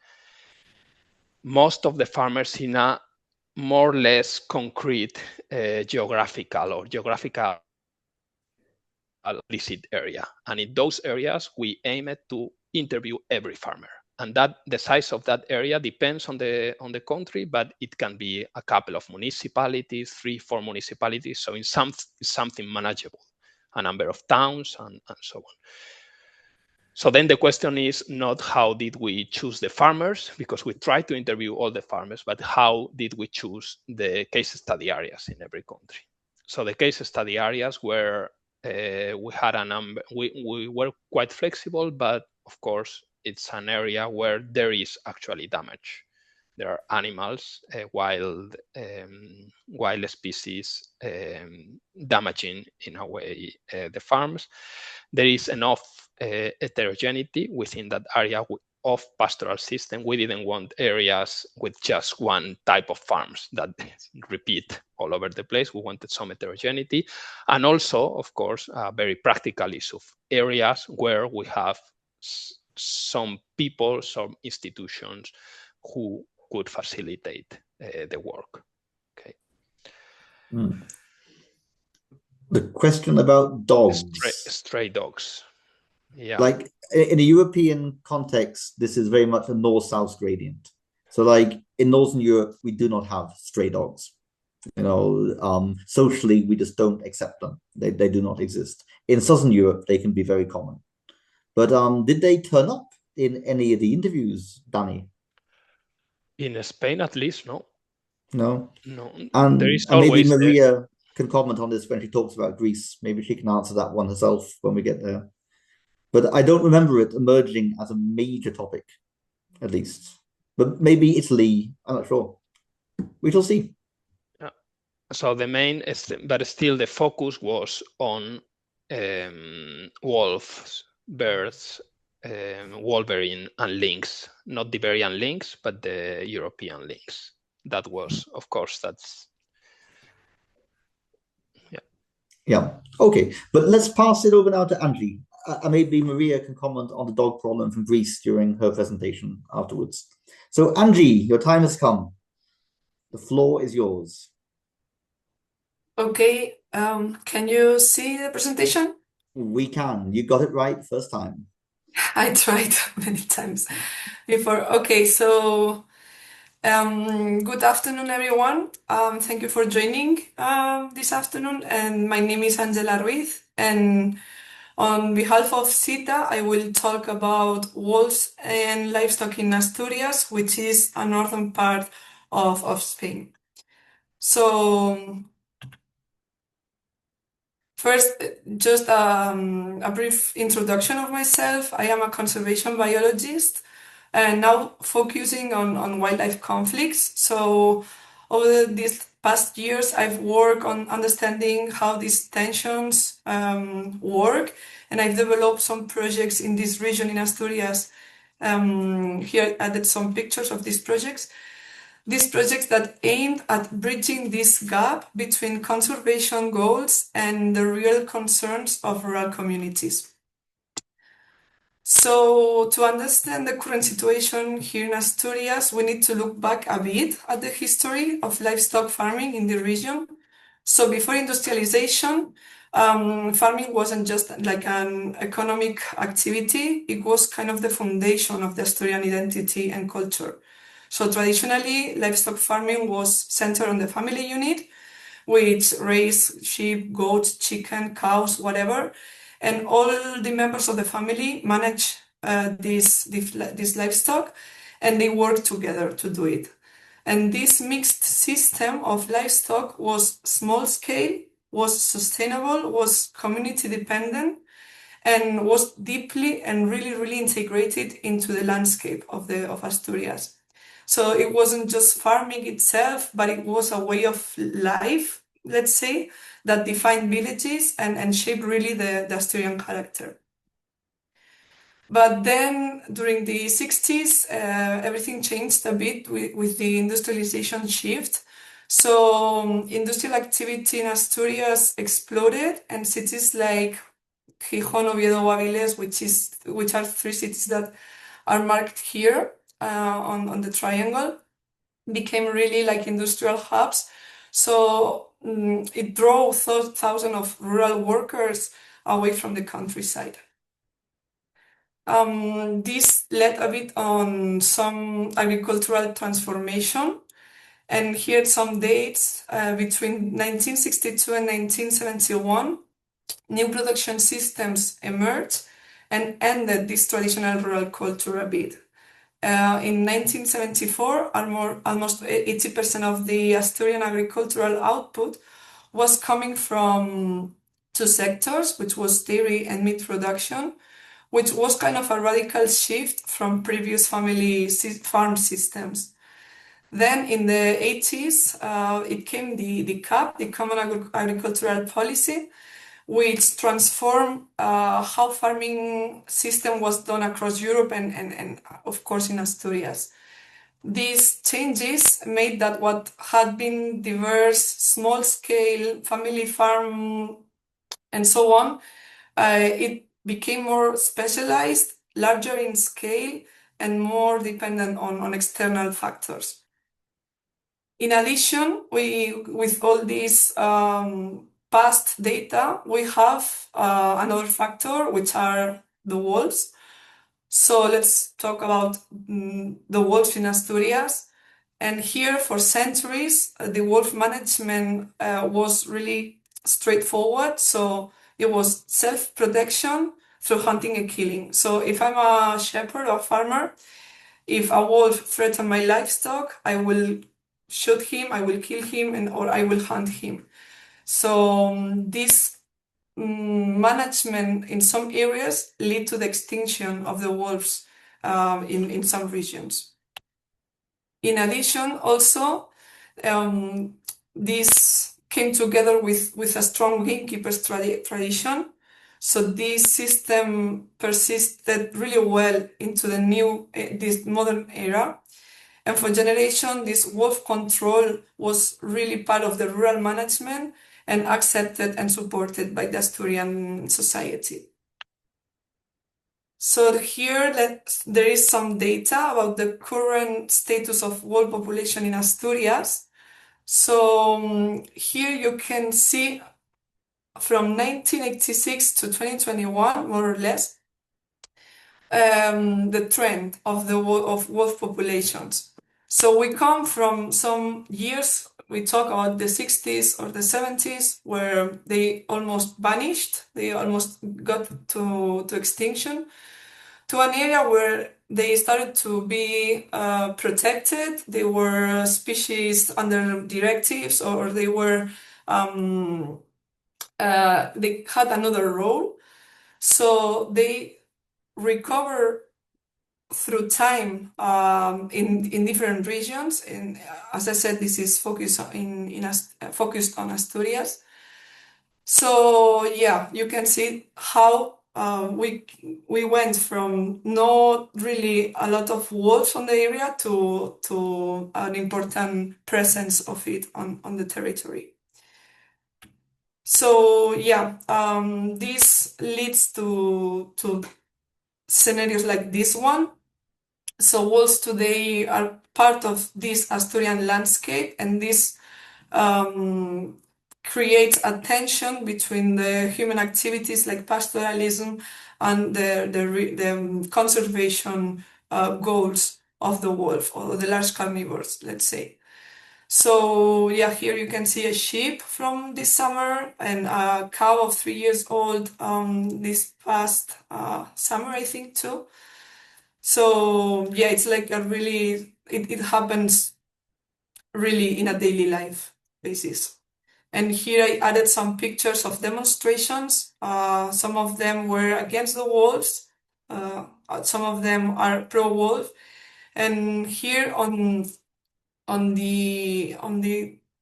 most of the farmers in a more or less concrete geographical explicit area. And in those areas, we aimed to interview every farmer. And that the size of that area depends on the country, but it can be a couple of municipalities, 3, 4 municipalities. So in something manageable, a number of towns and so on. So then the question is not how did we choose the farmers, because we tried to interview all the farmers, but how did we choose the case study areas in every country? So the case study areas were, we had a number, we were quite flexible, but of course it's an area where there is actually damage. There are animals, wild species damaging in a way the farms. There is enough heterogeneity within that area of pastoral system. We didn't want areas with just one type of farms that repeat all over the place. We wanted some heterogeneity, and also, of course, a very practical issue of areas where we have some people, some institutions who could facilitate the work. Okay.
The question about dogs.
Stray dogs. Yeah.
Like in a European context, this is very much a north-south gradient. So like in Northern Europe, we do not have stray dogs. Socially, we just don't accept them. They do not exist. In Southern Europe, they can be very common. But did they turn up in any of the interviews, Danny?
In Spain, at least, no.
No.
And
there is always maybe Maria can comment on this when she talks about Greece. Maybe she can answer that one herself when we get there. But I don't remember it emerging as a major topic, at least. But maybe Italy, I'm not sure. We shall see.
Yeah. So the main, but still the focus was on wolves, birds, wolverine and lynx, not the Iberian lynx, but the European lynx. That was, of course, that's, yeah.
Yeah, okay. But let's pass it over now to Angie. Maybe Maria can comment on the dog problem from Greece during her presentation afterwards. So Angie, your time has come. The floor is yours.
Okay, can you see the presentation?
We can. You got it right first time.
I tried many times before. Okay, so good afternoon, everyone. Thank you for joining this afternoon. And my name is Ángela Ruiz. And on behalf of CITA, I will talk about wolves and livestock in Asturias, which is a northern part of Spain. So first, just a brief introduction of myself. I am a conservation biologist and now focusing on wildlife conflicts. So over these past years, I've worked on understanding how these tensions work, and I've developed some projects in this region in Asturias. Here I added some pictures of these projects. These projects that aimed at bridging this gap between conservation goals and the real concerns of rural communities. So to understand the current situation here in Asturias, we need to look back a bit at the history of livestock farming in the region. So before industrialization, farming wasn't just like an economic activity, it was kind of the foundation of the Asturian identity and culture. So traditionally, livestock farming was centered on the family unit, which raised sheep, goats, chicken, cows, whatever. And all the members of the family manage this livestock, and they work together to do it. And this mixed system of livestock was small scale, was sustainable, was community dependent, and was deeply and really integrated into the landscape of Asturias. So it wasn't just farming itself, but it was a way of life, let's say, that defined villages and shaped really the Asturian character. But then during the 60s, everything changed a bit with the industrialization shift. So industrial activity in Asturias exploded, and cities like Gijón, Oviedo, Avilés, which are three cities that are marked here on the triangle, became really like industrial hubs. So it drove thousands of rural workers away from the countryside. This led a bit on some agricultural transformation. And here some dates between 1962 and 1971, new production systems emerged and ended this traditional rural culture a bit. In 1974, almost 80% of the Asturian agricultural output was coming from two sectors, which was dairy and meat production, which was kind of a radical shift from previous family farm systems. Then in the 80s, it came the CAP, the Common Agricultural Policy, which transformed how farming system was done across Europe and of course in Asturias. These changes made that what had been diverse, small-scale family farm and so on, it became more specialized, larger in scale, and more dependent on external factors. In addition, with all these past data, we have another factor, which are the wolves. So let's talk about the wolves in Asturias. And here, for centuries, the wolf management was really straightforward. So it was self-protection through hunting and killing. So if I'm a shepherd or farmer, if a wolf threatens my livestock, I will shoot him, I will kill him, or I will hunt him. So this management in some areas lead to the extinction of the wolves in some regions. In addition, also, this came together with a strong gamekeepers tradition. So this system persisted really well into this modern era. And for generations, this wolf control was really part of the rural management and accepted and supported by the Asturian society. So here there is some data about the current status of wolf population in Asturias. So here you can see from 1986 to 2021, more or less, the trend of wolf populations. So we come from some years, we talk about the 60s or the 70s, where they almost vanished, they almost got to extinction, to an area where they started to be protected. They were species under directives, or they were they had another role. So they recover through time in different regions. And as I said, this is focused on Asturias. So yeah, you can see how we went from not really a lot of wolves on the area to an important presence of it on the territory. So yeah, this leads to scenarios like this one. So wolves today are part of this Asturian landscape, and this creates a tension between the human activities like pastoralism and the conservation goals of the wolf, or the large carnivores, let's say. So yeah, here you can see a sheep from this summer and a cow of 3 years old this past summer, I think, too. So yeah, it's like a really, it happens really in a daily life basis. And here I added some pictures of demonstrations. Some of them were against the wolves. Some of them are pro-wolf. And here on the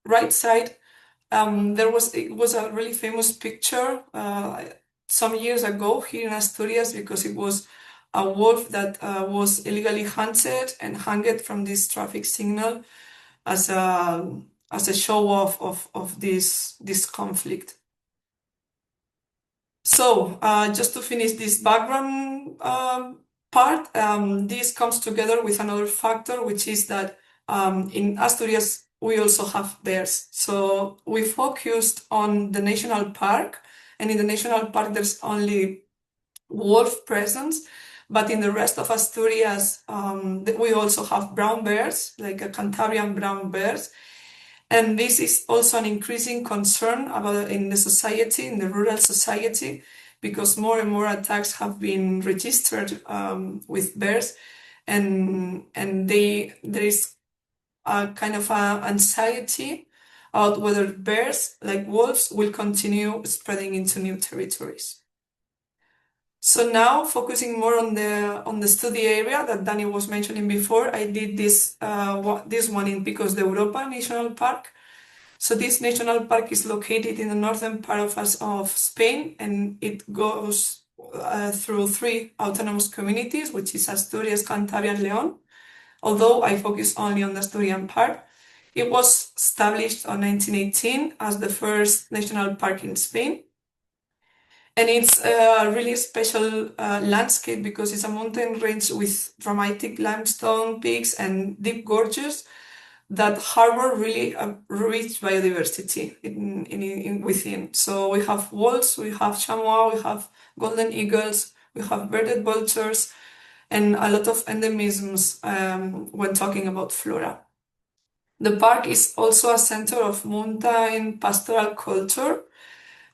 right side, it was a really famous picture some years ago here in Asturias, because it was a wolf that was illegally hunted and hanged from this traffic signal as a show off of this conflict. So just to finish this background part, this comes together with another factor, which is that in Asturias we also have bears. So we focused on the national park, and in the national park there's only wolf presence, but in the rest of Asturias we also have brown bears, like a Cantabrian brown bears. And this is also an increasing concern in the society, in the rural society, because more and more attacks have been registered with bears, and there is a kind of anxiety about whether bears, like wolves, will continue spreading into new territories. So now, focusing more on the study area that Danny was mentioning before, I did this one in Picos de Europa National Park. So this national park is located in the northern part of Spain, and it goes through 3 autonomous communities, which is Asturias, Cantabria, and León. Although I focus only on the Asturian part. It was established in 1918 as the first national park in Spain. And it's a really special landscape because it's a mountain range with dramatic limestone peaks and deep gorges that harbor really a rich biodiversity within. So we have wolves, we have chamois, we have golden eagles, we have bearded vultures, and a lot of endemisms when talking about flora. The park is also a center of mountain pastoral culture,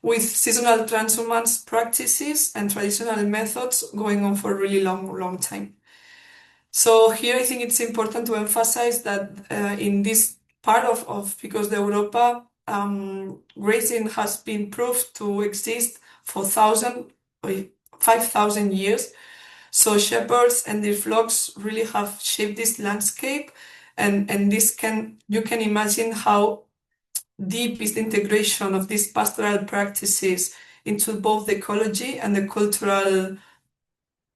with seasonal transhumance practices and traditional methods going on for a really long time. So here I think it's important to emphasize that in this part of Picos de Europa, grazing has been proved to exist for 5,000 years. So shepherds and their flocks really have shaped this landscape, and you can imagine how deep is the integration of these pastoral practices into both the ecology and the cultural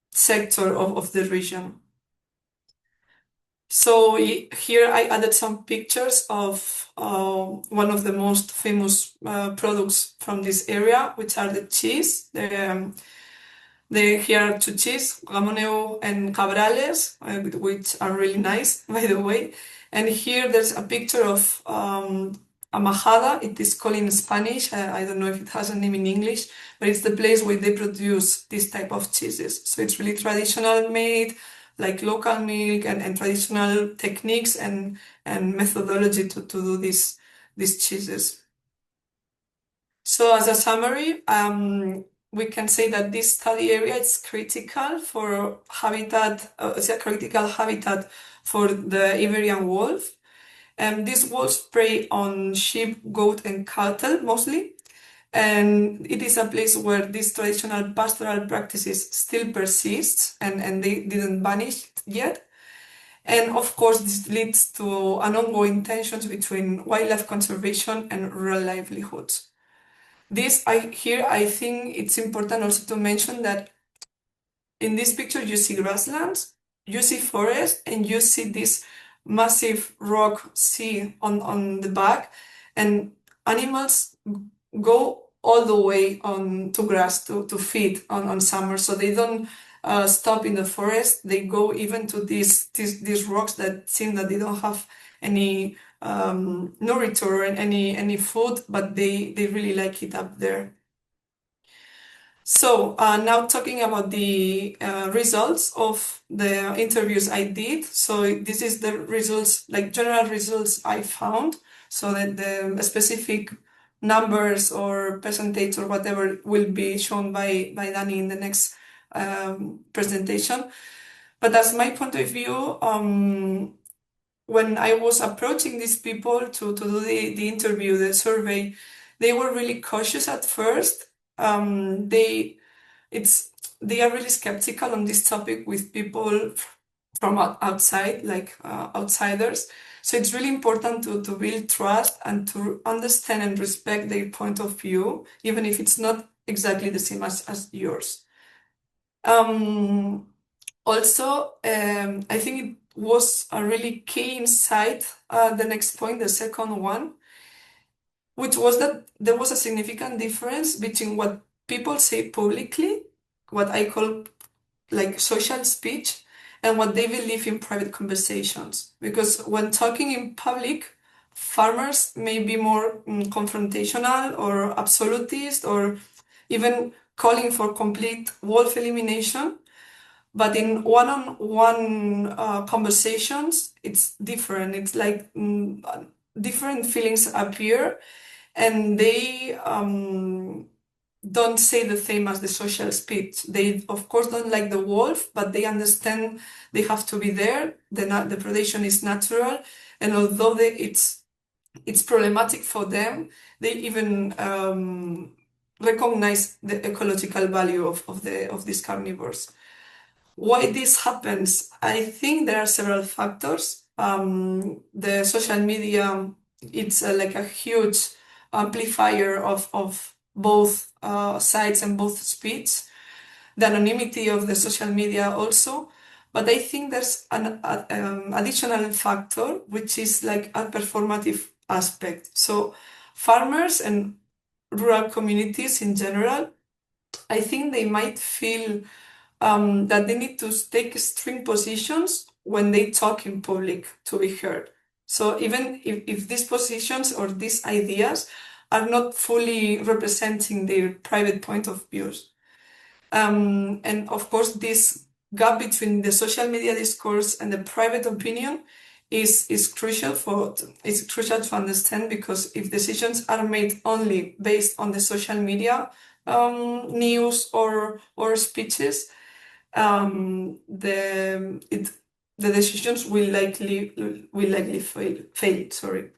sector of the region. So here I added some pictures of one of the most famous products from this area, which are the cheese. Here are 2 cheese, Gamoneu and Cabrales, which are really nice, by the way. And here there's a picture of majada, it is called in Spanish. I don't know if it has a name in English, but it's the place where they produce this type of cheeses. So it's really traditional made, like local milk and traditional techniques and methodology to do these cheeses. So as a summary, we can say that this study area is critical for habitat, it's a critical habitat for the Iberian wolf. These wolves prey on sheep, goat, and cattle mostly. And it is a place where these traditional pastoral practices still persist and they didn't vanish yet. And of course, this leads to an ongoing tensions between wildlife conservation and rural livelihoods. I think it's important also to mention that in this picture you see grasslands, you see forest, and you see this massive rock sea on the back, and animals go all the way on to grass to feed on summer, so they don't stop in the forest. They go even to these rocks that seem that they don't have any nourishment or any food, but they really like it up there. So now talking about the results of the interviews I did. So this is the results, like general results I found, so that the specific numbers or percentage or whatever will be shown by Danny in the next presentation. But as my point of view, when I was approaching these people to do the interview, the survey, they were really cautious at first. They are really skeptical on this topic with people from outside, like outsiders. So it's really important to build trust and to understand and respect their point of view, even if it's not exactly the same as yours. Also, I think it was a really key insight, the next point, the second one, which was that there was a significant difference between what people say publicly, what I call like social speech, and what they believe in private conversations. Because when talking in public, farmers may be more confrontational or absolutist or even calling for complete wolf elimination. But in one-on-one conversations, it's different. It's like different feelings appear, and they don't say the same as the social speech. They, of course, don't like the wolf, but they understand they have to be there. The predation is natural, and although it's problematic for them, they even recognize the ecological value of these carnivores. Why this happens? I think there are several factors. The social media, it's like a huge amplifier of both sides and both speeds. The anonymity of the social media also. But I think there's an additional factor, which is like a performative aspect. So farmers and rural communities in general, I think they might feel that they need to take extreme positions when they talk in public to be heard. So even if these positions or these ideas are not fully representing their private point of views. And of course, this gap between the social media discourse and the private opinion is crucial to understand, because if decisions are made only based on the social media news or speeches, the decisions will likely fail. Sorry.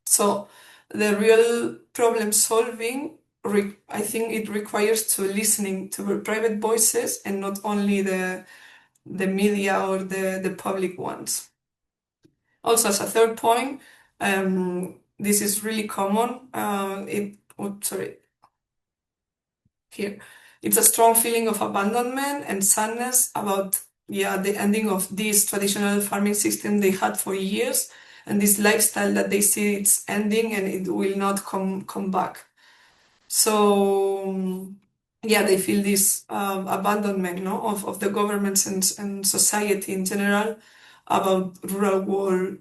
So the real problem solving, I think it requires to listening to private voices and not only the media or the public ones. Also, as a third point, this is really common. Here. It's a strong feeling of abandonment and sadness about the ending of this traditional farming system they had for years, and this lifestyle that they see it's ending and it will not come back. So they feel this abandonment of the governments and society in general about rural world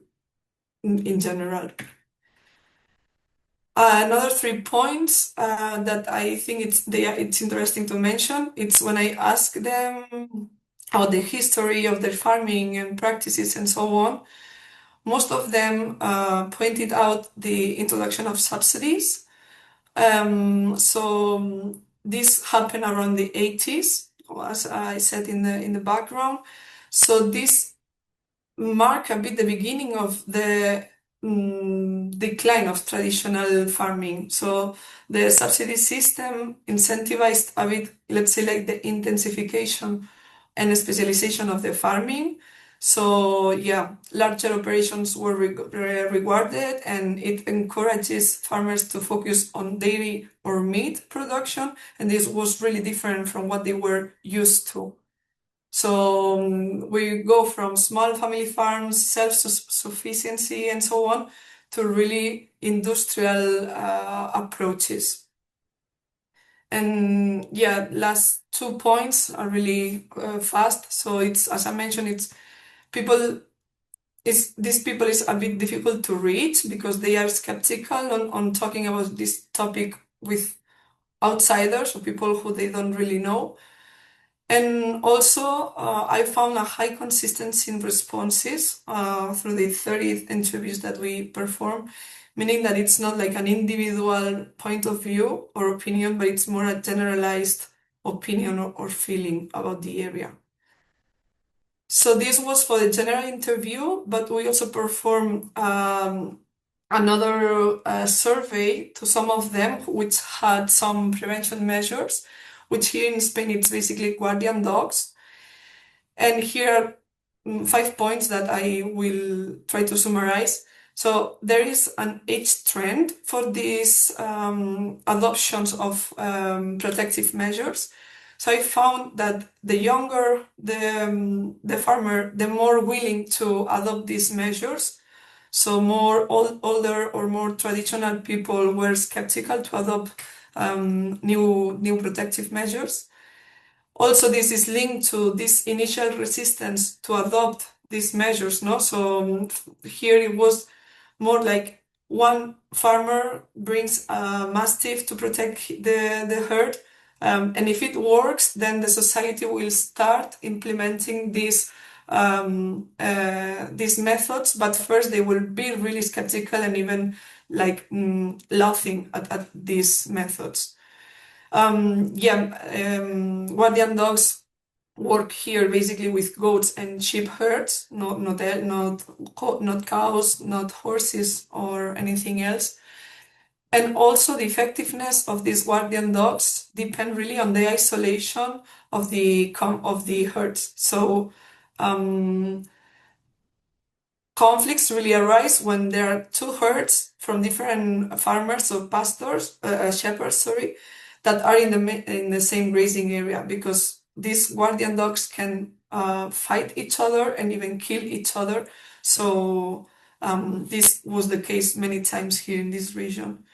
in general. Another 3 points that I think it's interesting to mention. It's when I ask them about the history of their farming and practices and so on. Most of them pointed out the introduction of subsidies. So this happened around the 80s, as I said in the background. So this marked a bit the beginning of the decline of traditional farming. So the subsidy system incentivized a bit, let's say, like the intensification and specialization of the farming. So yeah, larger operations were rewarded, and it encourages farmers to focus on dairy or meat production, and this was really different from what they were used to. So we go from small family farms, self-sufficiency, and so on, to really industrial approaches. And yeah, last 2 points are really fast. So it's, as I mentioned, these people is a bit difficult to reach because they are skeptical on talking about this topic with outsiders or people who they don't really know. And also, I found a high consistency in responses through the 30 interviews that we perform, meaning that it's not like an individual point of view or opinion, but it's more a generalized opinion or feeling about the area. So this was for the general interview, but we also performed another survey to some of them, which had some prevention measures, which here in Spain it's basically guardian dogs. And here are 5 points that I will try to summarize. So there is an age trend for these adoptions of protective measures. So I found that the younger the farmer, the more willing to adopt these measures. So more older or more traditional people were skeptical to adopt new protective measures. Also, this is linked to this initial resistance to adopt these measures, no? So here it was more like one farmer brings a mastiff to protect the herd, and if it works, then the society will start implementing these methods. But first, they will be really skeptical and even like laughing at these methods. Guardian dogs work here basically with goats and sheep herds, not cows, not horses or anything else. And also the effectiveness of these guardian dogs depend really on the isolation of the herds. So conflicts really arise when there are two herds from different farmers or shepherds, that are in the same grazing area, because these guardian dogs can fight each other and even kill each other. So this was the case many times here in this region.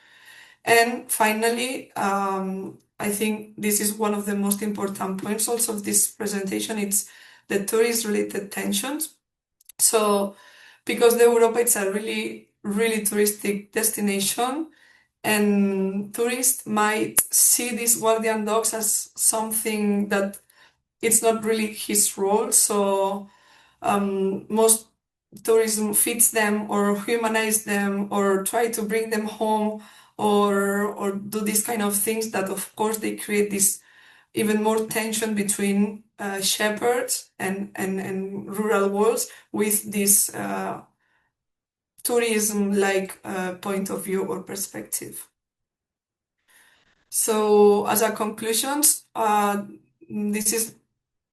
And finally, I think this is one of the most important points also of this presentation. It's the tourist-related tensions. So because Europa is a really, really touristic destination, and tourists might see these guardian dogs as something that it's not really his role. So most tourism feeds them or humanize them or try to bring them home or do these kind of things that, of course, they create this even more tension between shepherds and rural worlds with this tourism-like point of view or perspective. So as a conclusions, this is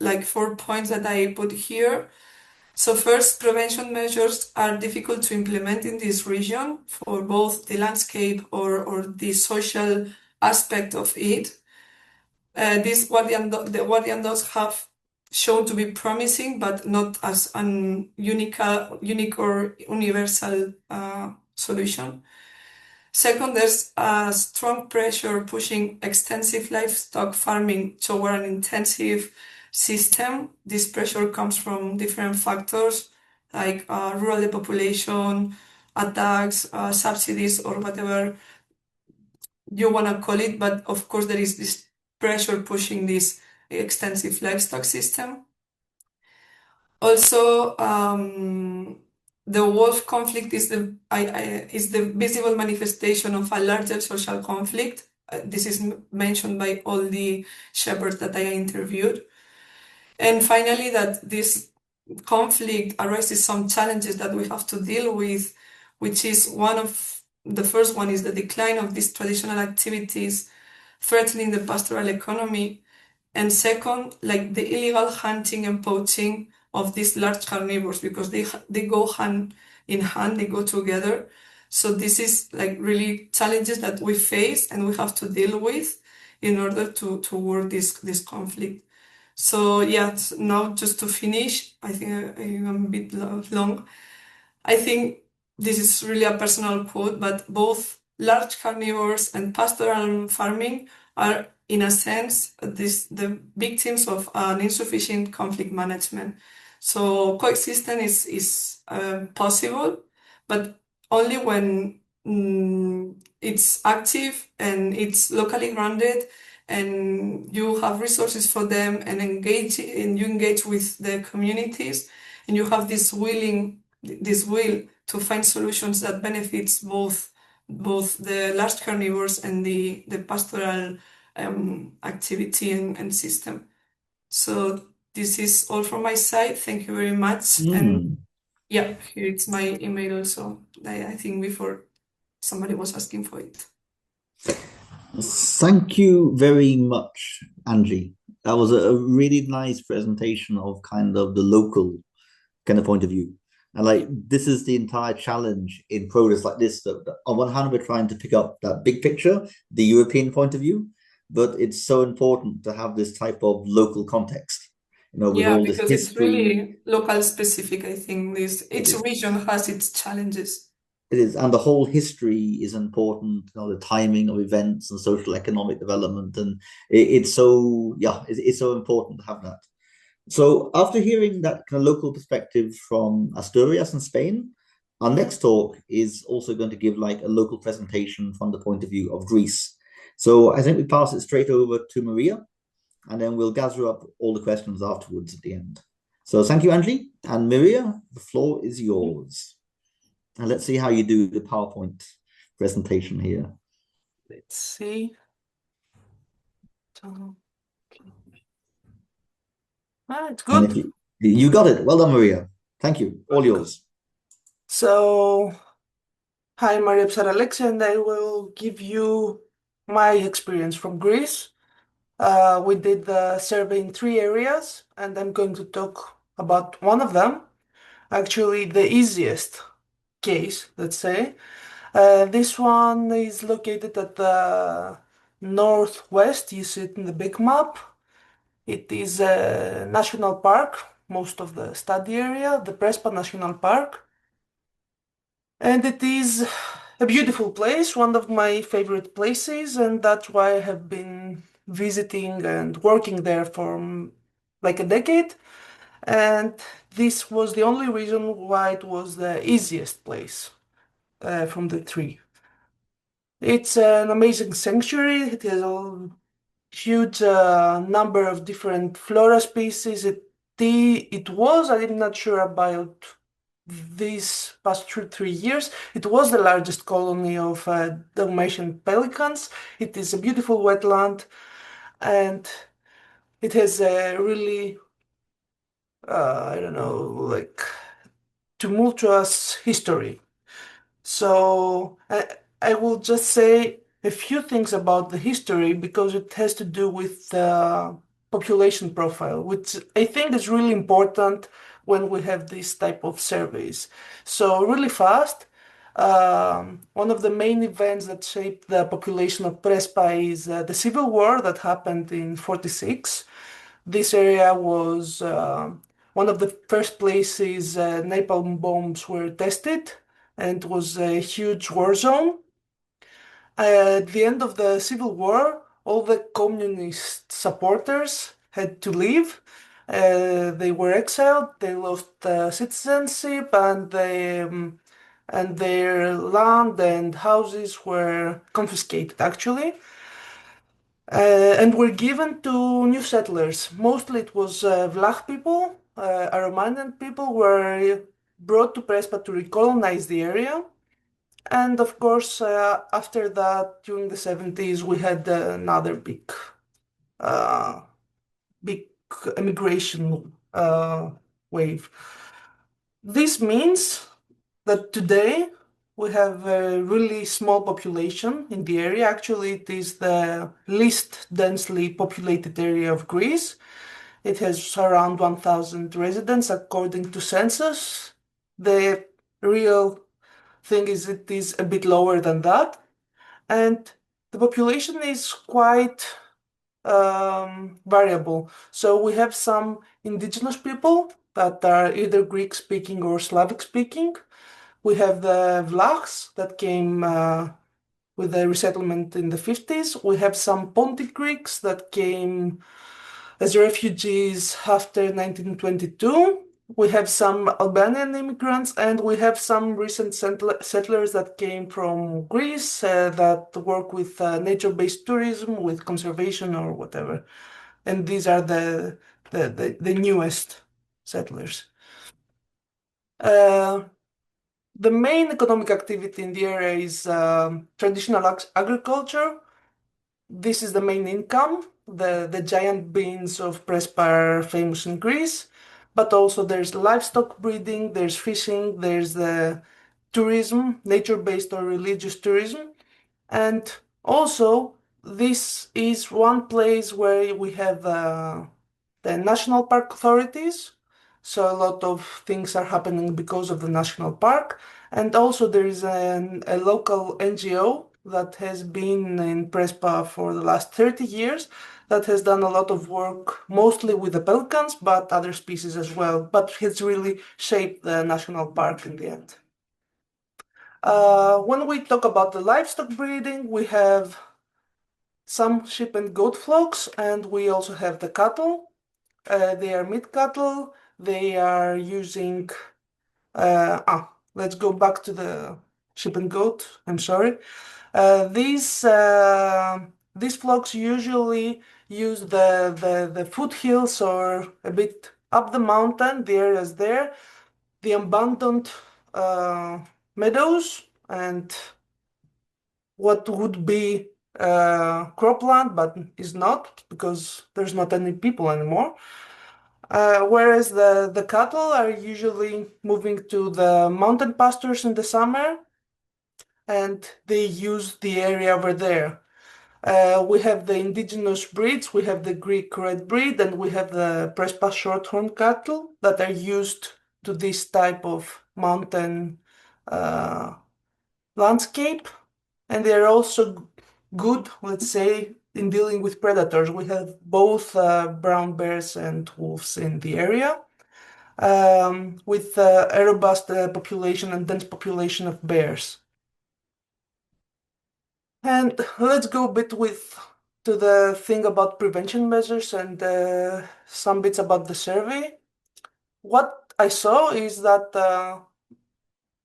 like 4 points that I put here. So first, prevention measures are difficult to implement in this region for both the landscape or the social aspect of it. The guardian dogs have shown to be promising, but not as an unique or universal solution. Second, there's a strong pressure pushing extensive livestock farming toward an intensive system. This pressure comes from different factors like rural depopulation, attacks, subsidies, or whatever you want to call it, but of course there is this pressure pushing this extensive livestock system. Also, the wolf conflict is the visible manifestation of a larger social conflict. This is mentioned by all the shepherds that I interviewed. And finally, that this conflict arises some challenges that we have to deal with, which is the first one is the decline of these traditional activities threatening the pastoral economy. And second, like the illegal hunting and poaching of these large carnivores, because they go hand in hand, they go together. So this is like really challenges that we face and we have to deal with in order to work this conflict. So yeah, now just to finish, I think I'm a bit long. I think this is really a personal quote, but both large carnivores and pastoral farming are, in a sense, the victims of an insufficient conflict management. So coexistence is possible, but only when it's active and it's locally grounded, and you have resources for them, and you engage with the communities, and you have this will to find solutions that benefits both the large carnivores and the pastoral activity and system. So this is all from my side. Thank you very much. And yeah, here it's my email also. I think before somebody was asking for it.
Thank you very much, Angie. That was a really nice presentation of kind of the local kind of point of view. And like, this is the entire challenge in progress like this. That on one hand, we're trying to pick up that big picture, the European point of view, but it's so important to have this type of local context, you know, with all this
because
history.
It's really local specific. I think each region has its challenges.
It is, and the whole history is important, you know, the timing of events and social economic development, and it's so important to have that. So after hearing that kind of local perspective from Asturias and Spain, our next talk is also going to give like a local presentation from the point of view of Greece. So I think we pass it straight over to Maria, and then we'll gather up all the questions afterwards at the end. So thank you, Angie. And Maria, the floor is yours. And let's see how you do the PowerPoint presentation here.
Let's see. It's good.
You got it. Well done, Maria. Thank you. All yours.
So, hi, Maria Psaralexi, and I will give you my experience from Greece. We did the survey in 3 areas, and I'm going to talk about one of them. Actually, the easiest case, let's say. This one is located at the northwest. You see it in the big map. It is a national park, most of the study area, the Prespa National Park. And it is a beautiful place, one of my favorite places, and that's why I have been visiting and working there for like a decade. And this was the only reason why it was the easiest place from the 3. It's an amazing sanctuary. It has a huge number of different flora species. I'm not sure about these past 3 years. It was the largest colony of Dalmatian pelicans. It is a beautiful wetland, and it has a really, like tumultuous history. So I will just say a few things about the history because it has to do with the population profile, which I think is really important when we have this type of surveys. So really fast, one of the main events that shaped the population of Prespa is the civil war that happened in 46. This area was one of the first places napalm bombs were tested, and it was a huge war zone. At the end of the civil war, all the communist supporters had to leave. They were exiled, they lost citizenship, and and their land and houses were confiscated, actually, and were given to new settlers. Mostly it was Vlach people, Aromanian people were brought to Prespa to recolonize the area. And of course, after that, during the 70s, we had another big immigration wave. This means that today we have a really small population in the area. Actually, it is the least densely populated area of Greece. It has around 1,000 residents according to census. The real thing is it is a bit lower than that. And the population is quite variable. So we have some indigenous people that are either Greek speaking or Slavic speaking. We have the Vlachs that came with the resettlement in the 50s. We have some Pontic Greeks that came as refugees after 1922. We have some Albanian immigrants, and we have some recent settlers that came from Greece that work with nature-based tourism, with conservation or whatever. And these are the newest settlers. The main economic activity in the area is traditional agriculture. This is the main income. The giant beans of Prespa are famous in Greece, but also there's livestock breeding, there's fishing, there's the tourism, nature-based or religious tourism. And also, this is one place where we have the national park authorities. So a lot of things are happening because of the national park. And also there is a local NGO that has been in Prespa for the last 30 years that has done a lot of work, mostly with the pelicans, but other species as well, but has really shaped the national park in the end. When we talk about the livestock breeding, we have some sheep and goat flocks, and we also have the cattle. They are meat cattle. They are using, let's go back to the sheep and goat. I'm sorry. These flocks usually use the foothills or a bit up the mountain, the areas there, the abandoned meadows and what would be cropland, but is not because there's not any people anymore. Whereas the cattle are usually moving to the mountain pastures in the summer, and they use the area over there. We have the indigenous breeds, we have the Greek red breed, and we have the Prespa shorthorn cattle that are used to this type of mountain landscape. And they're also good, let's say, in dealing with predators. We have both brown bears and wolves in the area, with a robust population and dense population of bears. And let's go a bit to the thing about prevention measures and some bits about the survey. What I saw is that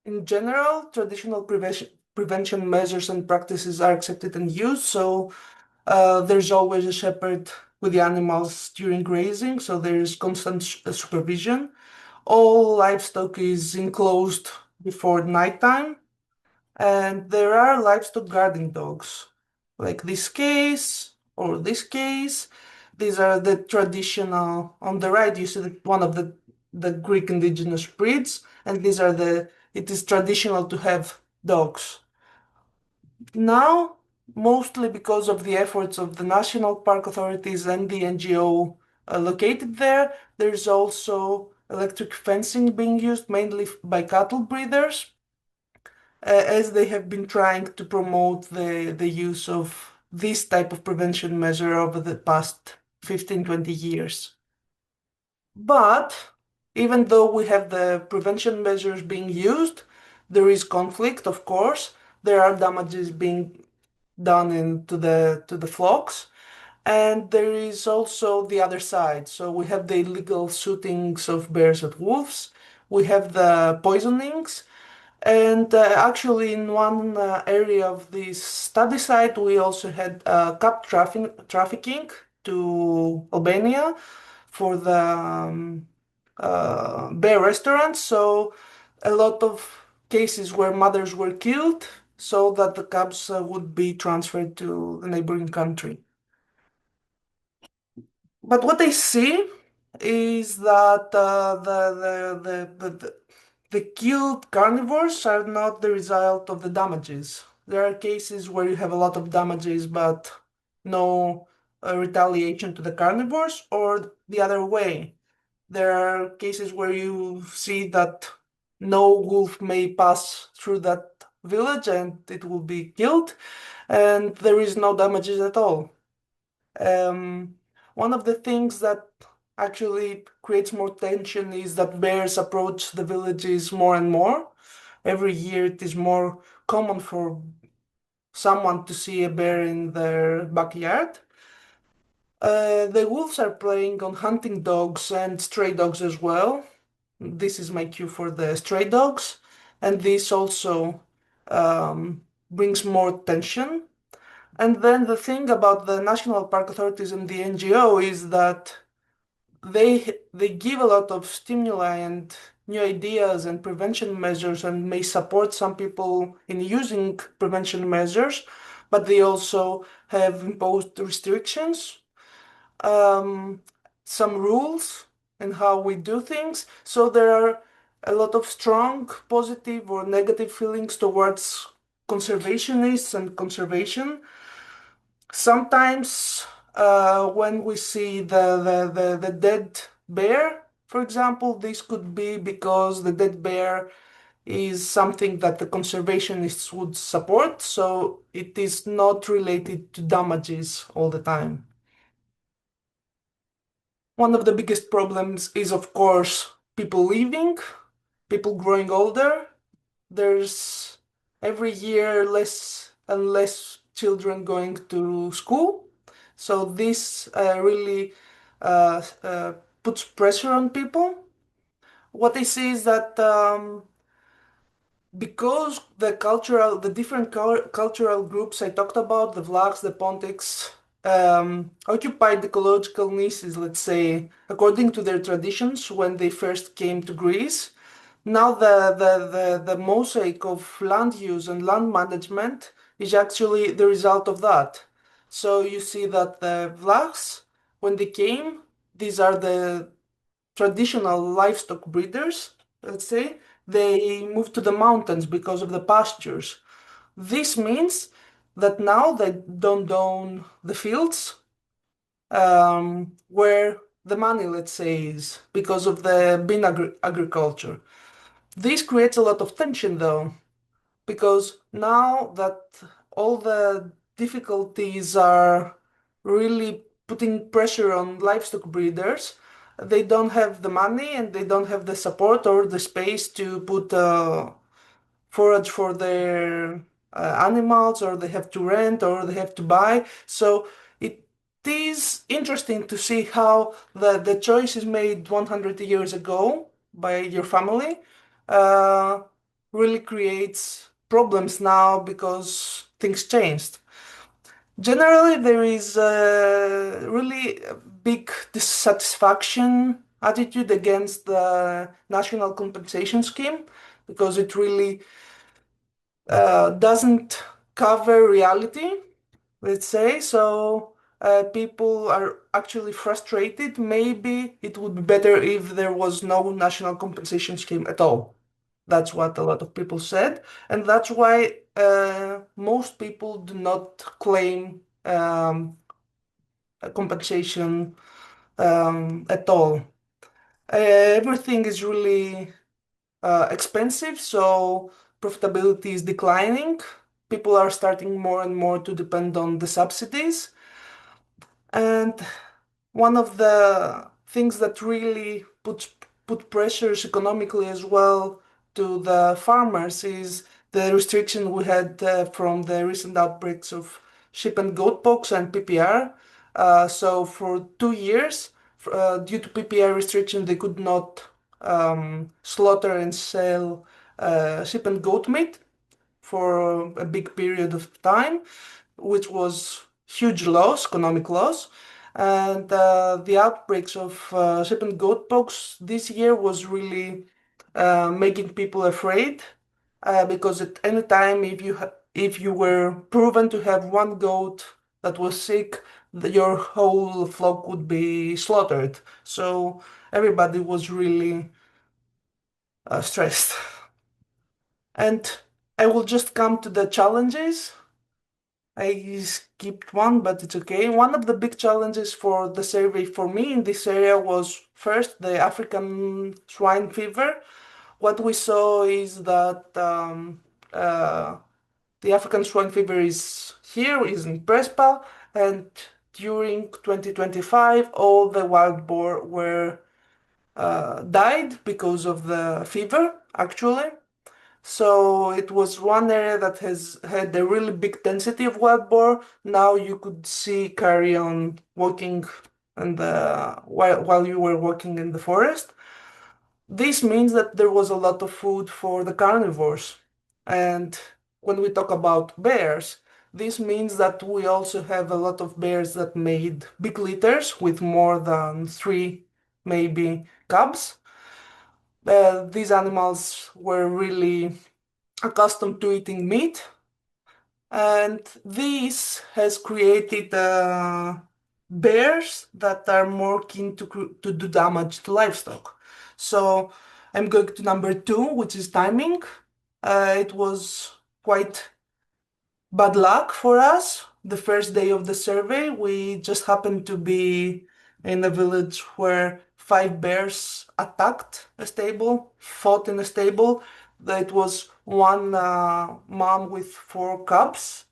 in general, traditional prevention measures and practices are accepted and used. So there's always a shepherd with the animals during grazing, so there's constant supervision. All livestock is enclosed before nighttime, and there are livestock guarding dogs, like this case or this case. These are the traditional. On the right, you see one of the Greek indigenous breeds, and these are it is traditional to have dogs. Now, mostly because of the efforts of the national park authorities and the NGO located there, there's also electric fencing being used mainly by cattle breeders, as they have been trying to promote the use of this type of prevention measure over the past 15-20 years. But even though we have the prevention measures being used, there is conflict, of course. There are damages being done to the flocks, and there is also the other side. So we have the illegal shootings of bears at wolves. We have the poisonings. And actually, in one area of this study site, we also had cab trafficking to Albania for the bear restaurants. So a lot of cases where mothers were killed so that the cubs would be transferred to the neighboring country. But what I see is that the killed carnivores are not the result of the damages. There are cases where you have a lot of damages but no retaliation to the carnivores, or the other way. There are cases where you see that no wolf may pass through that village and it will be killed, and there is no damages at all. One of the things that actually creates more tension is that bears approach the villages more and more. Every year it is more common for someone to see a bear in their backyard. The wolves are preying on hunting dogs and stray dogs as well. This is my cue for the stray dogs, and this also brings more tension. And then the thing about the national park authorities and the NGO is that they give a lot of stimuli and new ideas and prevention measures and may support some people in using prevention measures, but they also have imposed restrictions, some rules and how we do things. So there are a lot of strong positive or negative feelings towards conservationists and conservation. Sometimes when we see the dead bear, for example, this could be because the dead bear is something that the conservationists would support, so it is not related to damages all the time. One of the biggest problems is, of course, people leaving, people growing older. There's every year less and less children going to school. So this really puts pressure on people. What I see is that because the different cultural groups I talked about, the Vlachs, the Pontics, occupied ecological niches, let's say, according to their traditions when they first came to Greece. Now the mosaic of land use and land management is actually the result of that. So you see that the Vlachs, when they came, these are the traditional livestock breeders, let's say, they moved to the mountains because of the pastures. This means that now they don't own the fields where the money, let's say, is because of the bean agriculture. This creates a lot of tension, though, because now that all the difficulties are really putting pressure on livestock breeders, they don't have the money and they don't have the support or the space to put forage for their animals, or they have to rent or they have to buy. So it is interesting to see how the choice is made 100 years ago by your family really creates problems now because things changed. Generally, there is a really big dissatisfaction attitude against the national compensation scheme because it really doesn't cover reality, let's say. So people are actually frustrated. Maybe it would be better if there was no national compensation scheme at all. That's what a lot of people said, and that's why most people do not claim a compensation at all. Everything is really expensive, so profitability is declining. People are starting more and more to depend on the subsidies. And one of the things that really put pressures economically as well to the farmers is the restriction we had from the recent outbreaks of sheep and goat pox and PPR. So for 2 years, due to PPR restriction, they could not slaughter and sell sheep and goat meat for a big period of time, which was huge loss, economic loss. And the outbreaks of sheep and goat pox this year was really making people afraid, because at any time, if you were proven to have one goat that was sick, your whole flock would be slaughtered. So everybody was really stressed. And I will just come to the challenges. I skipped one, but it's okay. One of the big challenges for the survey for me in this area was first the African swine fever. What we saw is that the African swine fever is in Prespa, and during 2025, all the wild boar were died because of the fever, actually. So it was one area that has had a really big density of wild boar. Now you could see carry on walking and while you were walking in the forest. This means that there was a lot of food for the carnivores. And when we talk about bears, this means that we also have a lot of bears that made big litters with more than 3, maybe, cubs. These animals were really accustomed to eating meat, and this has created bears that are more keen to do damage to livestock. So I'm going to number 2, which is timing. It was quite bad luck for us. The first day of the survey, we just happened to be in a village where 5 bears attacked a stable, fought in a stable. It was one mom with 3 cubs,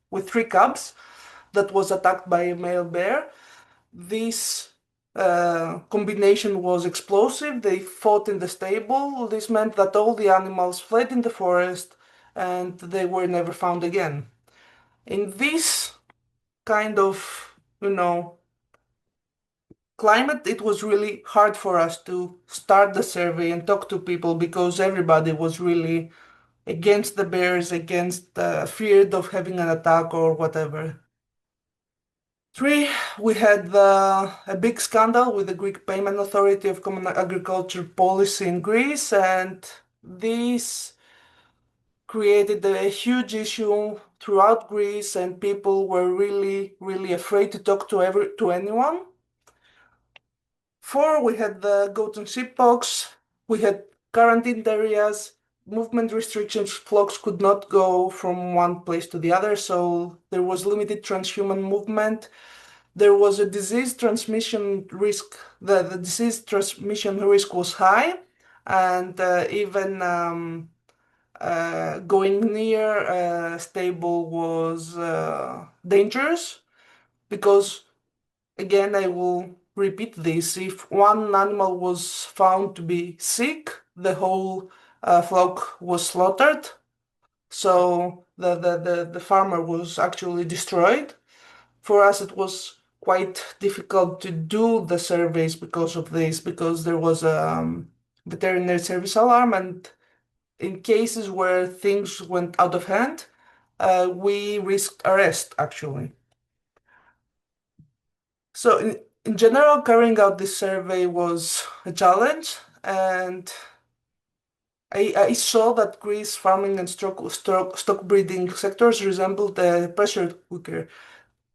that was attacked by a male bear. This combination was explosive. They fought in the stable. This meant that all the animals fled in the forest and they were never found again. In this kind of, climate, it was really hard for us to start the survey and talk to people because everybody was really against the bears, feared of having an attack or whatever. 3, we had a big scandal with the Greek Payment Authority of Common Agriculture Policy in Greece, and this created a huge issue throughout Greece, and people were really, really afraid to talk to anyone. 4, we had the goat and sheep pox. We had quarantined areas, movement restrictions, flocks could not go from one place to the other, so there was limited transhuman movement. There was a disease transmission risk. The disease transmission risk was high, and even going near a stable was dangerous, because, again, I will repeat this, if one animal was found to be sick, the whole flock was slaughtered. So the farmer was actually destroyed. For us, it was quite difficult to do the surveys because of this, because there was a veterinary service alarm, and in cases where things went out of hand, we risked arrest, actually. So in general, carrying out this survey was a challenge, and I saw that Greece farming and stock breeding sectors resembled a pressure cooker.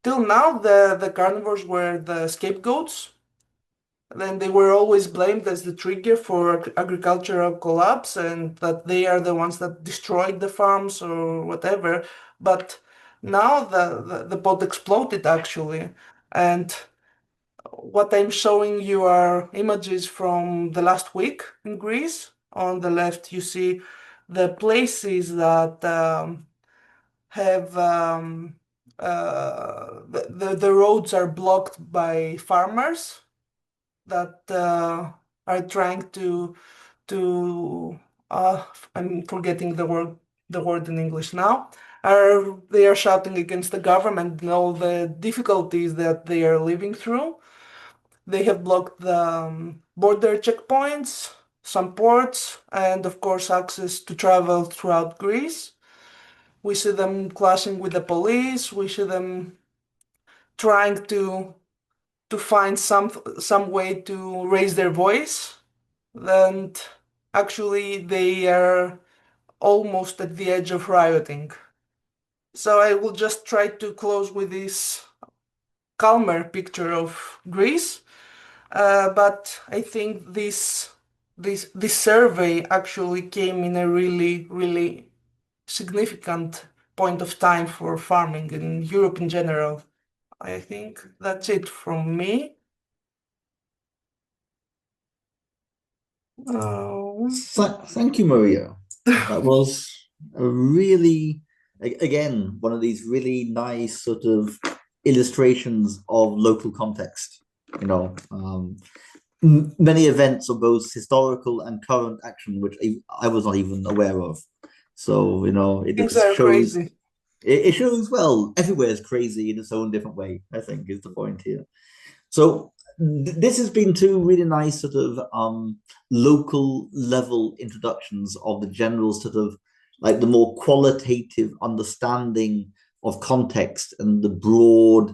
Till now, the carnivores were the scapegoats. Then they were always blamed as the trigger for agricultural collapse, and that they are the ones that destroyed the farms or whatever. But now the pot exploded, actually. And what I'm showing you are images from the last week in Greece. On the left, you see the places that have the roads are blocked by farmers that are trying to I'm forgetting the word in English now. They are shouting against the government and all the difficulties that they are living through. They have blocked the border checkpoints. some ports, and of course access to travel throughout Greece. We see them clashing with the police. We see them trying to find some way to raise their voice, and actually they are almost at the edge of rioting. So I will just try to close with this calmer picture of Greece, but I think this survey actually came in a really significant point of time for farming in Europe in general. I think that's it from me.
Thank you, Maria. That was a really, again, one of these really nice sort of illustrations of local context. You know, many events of both historical and current action, which I was not even aware of. So, you know, it
Things
just
are
shows.
crazy.
It shows, well, everywhere is crazy in its own different way, I think, is the point here. So this has been two really nice sort of local level introductions of the general sort of like the more qualitative understanding of context and the broad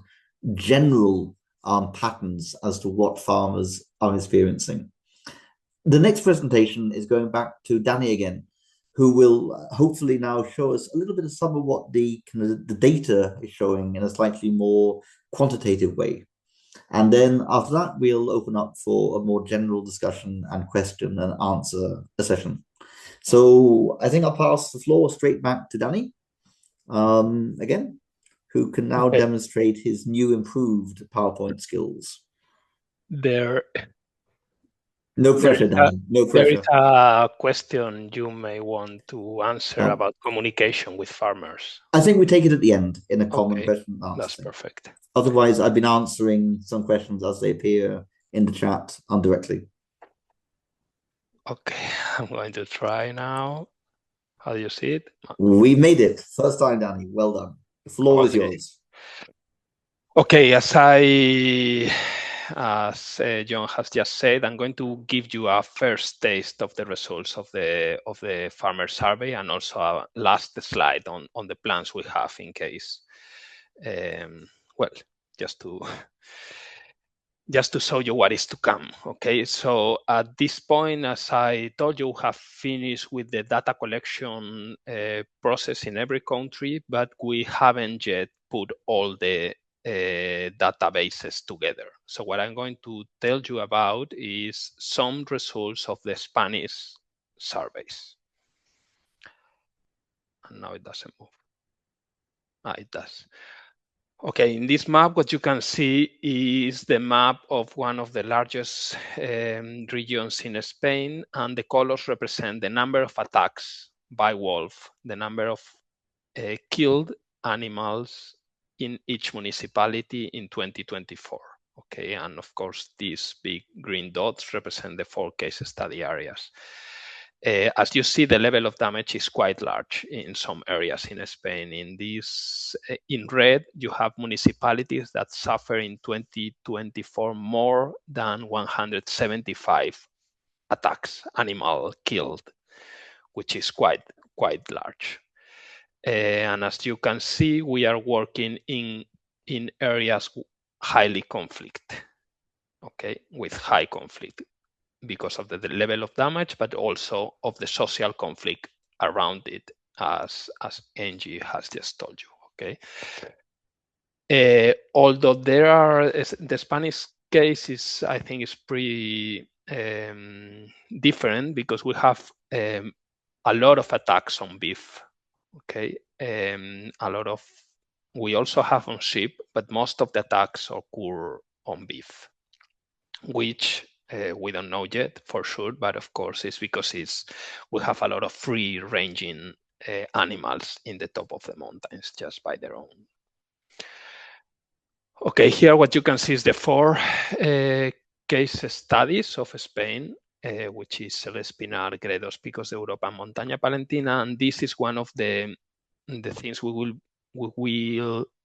general patterns as to what farmers are experiencing. The next presentation is going back to Danny again, who will hopefully now show us a little bit of some of what the kind of the data is showing in a slightly more quantitative way. And then after that, we'll open up for a more general discussion and question and answer session. So I think I'll pass the floor straight back to Danny again, who can now demonstrate his new improved PowerPoint skills. No pressure, Danny. No pressure.
There is a question you may want to answer about communication with farmers.
I think we take it at the end in a common question and answer.
That's perfect.
Otherwise, I've been answering some questions as they appear in the chat indirectly.
Okay, I'm going to try now. How do you see it?
We made it. First time, Danny. Well done. The floor is yours. Okay,
as John has just said, I'm going to give you a first taste of the results of the farmer survey and also a last slide on the plans we have in case. Well, just to show you what is to come. Okay, so at this point, as I told you, we have finished with the data collection process in every country, but we haven't yet put all the databases together. So what I'm going to tell you about is some results of the Spanish surveys. And now it doesn't move. It does. Okay, in this map, what you can see is the map of one of the largest regions in Spain, and the colors represent the number of attacks by wolf, the number of killed animals in each municipality in 2024. Okay, and of course, these big green dots represent the 4 case study areas. As you see, the level of damage is quite large in some areas in Spain. In red, you have municipalities that suffer in 2024 more than 175 attacks, animal killed, which is quite large. And as you can see, we are working in areas highly conflict, okay, with high conflict, because of the level of damage, but also of the social conflict around it, as Angie has just told you. Okay. Although the Spanish case is, I think, is pretty different, because we have a lot of attacks on beef. Okay, we also have on sheep, but most of the attacks occur on beef, which we don't know yet for sure, but of course it's because we have a lot of free ranging animals in the top of the mountains just by their own. Okay, here what you can see is the 4 case studies of Spain, which is El Espinar, Gredos, Picos de Europa, and Montaña Palentina, and this is one of the things we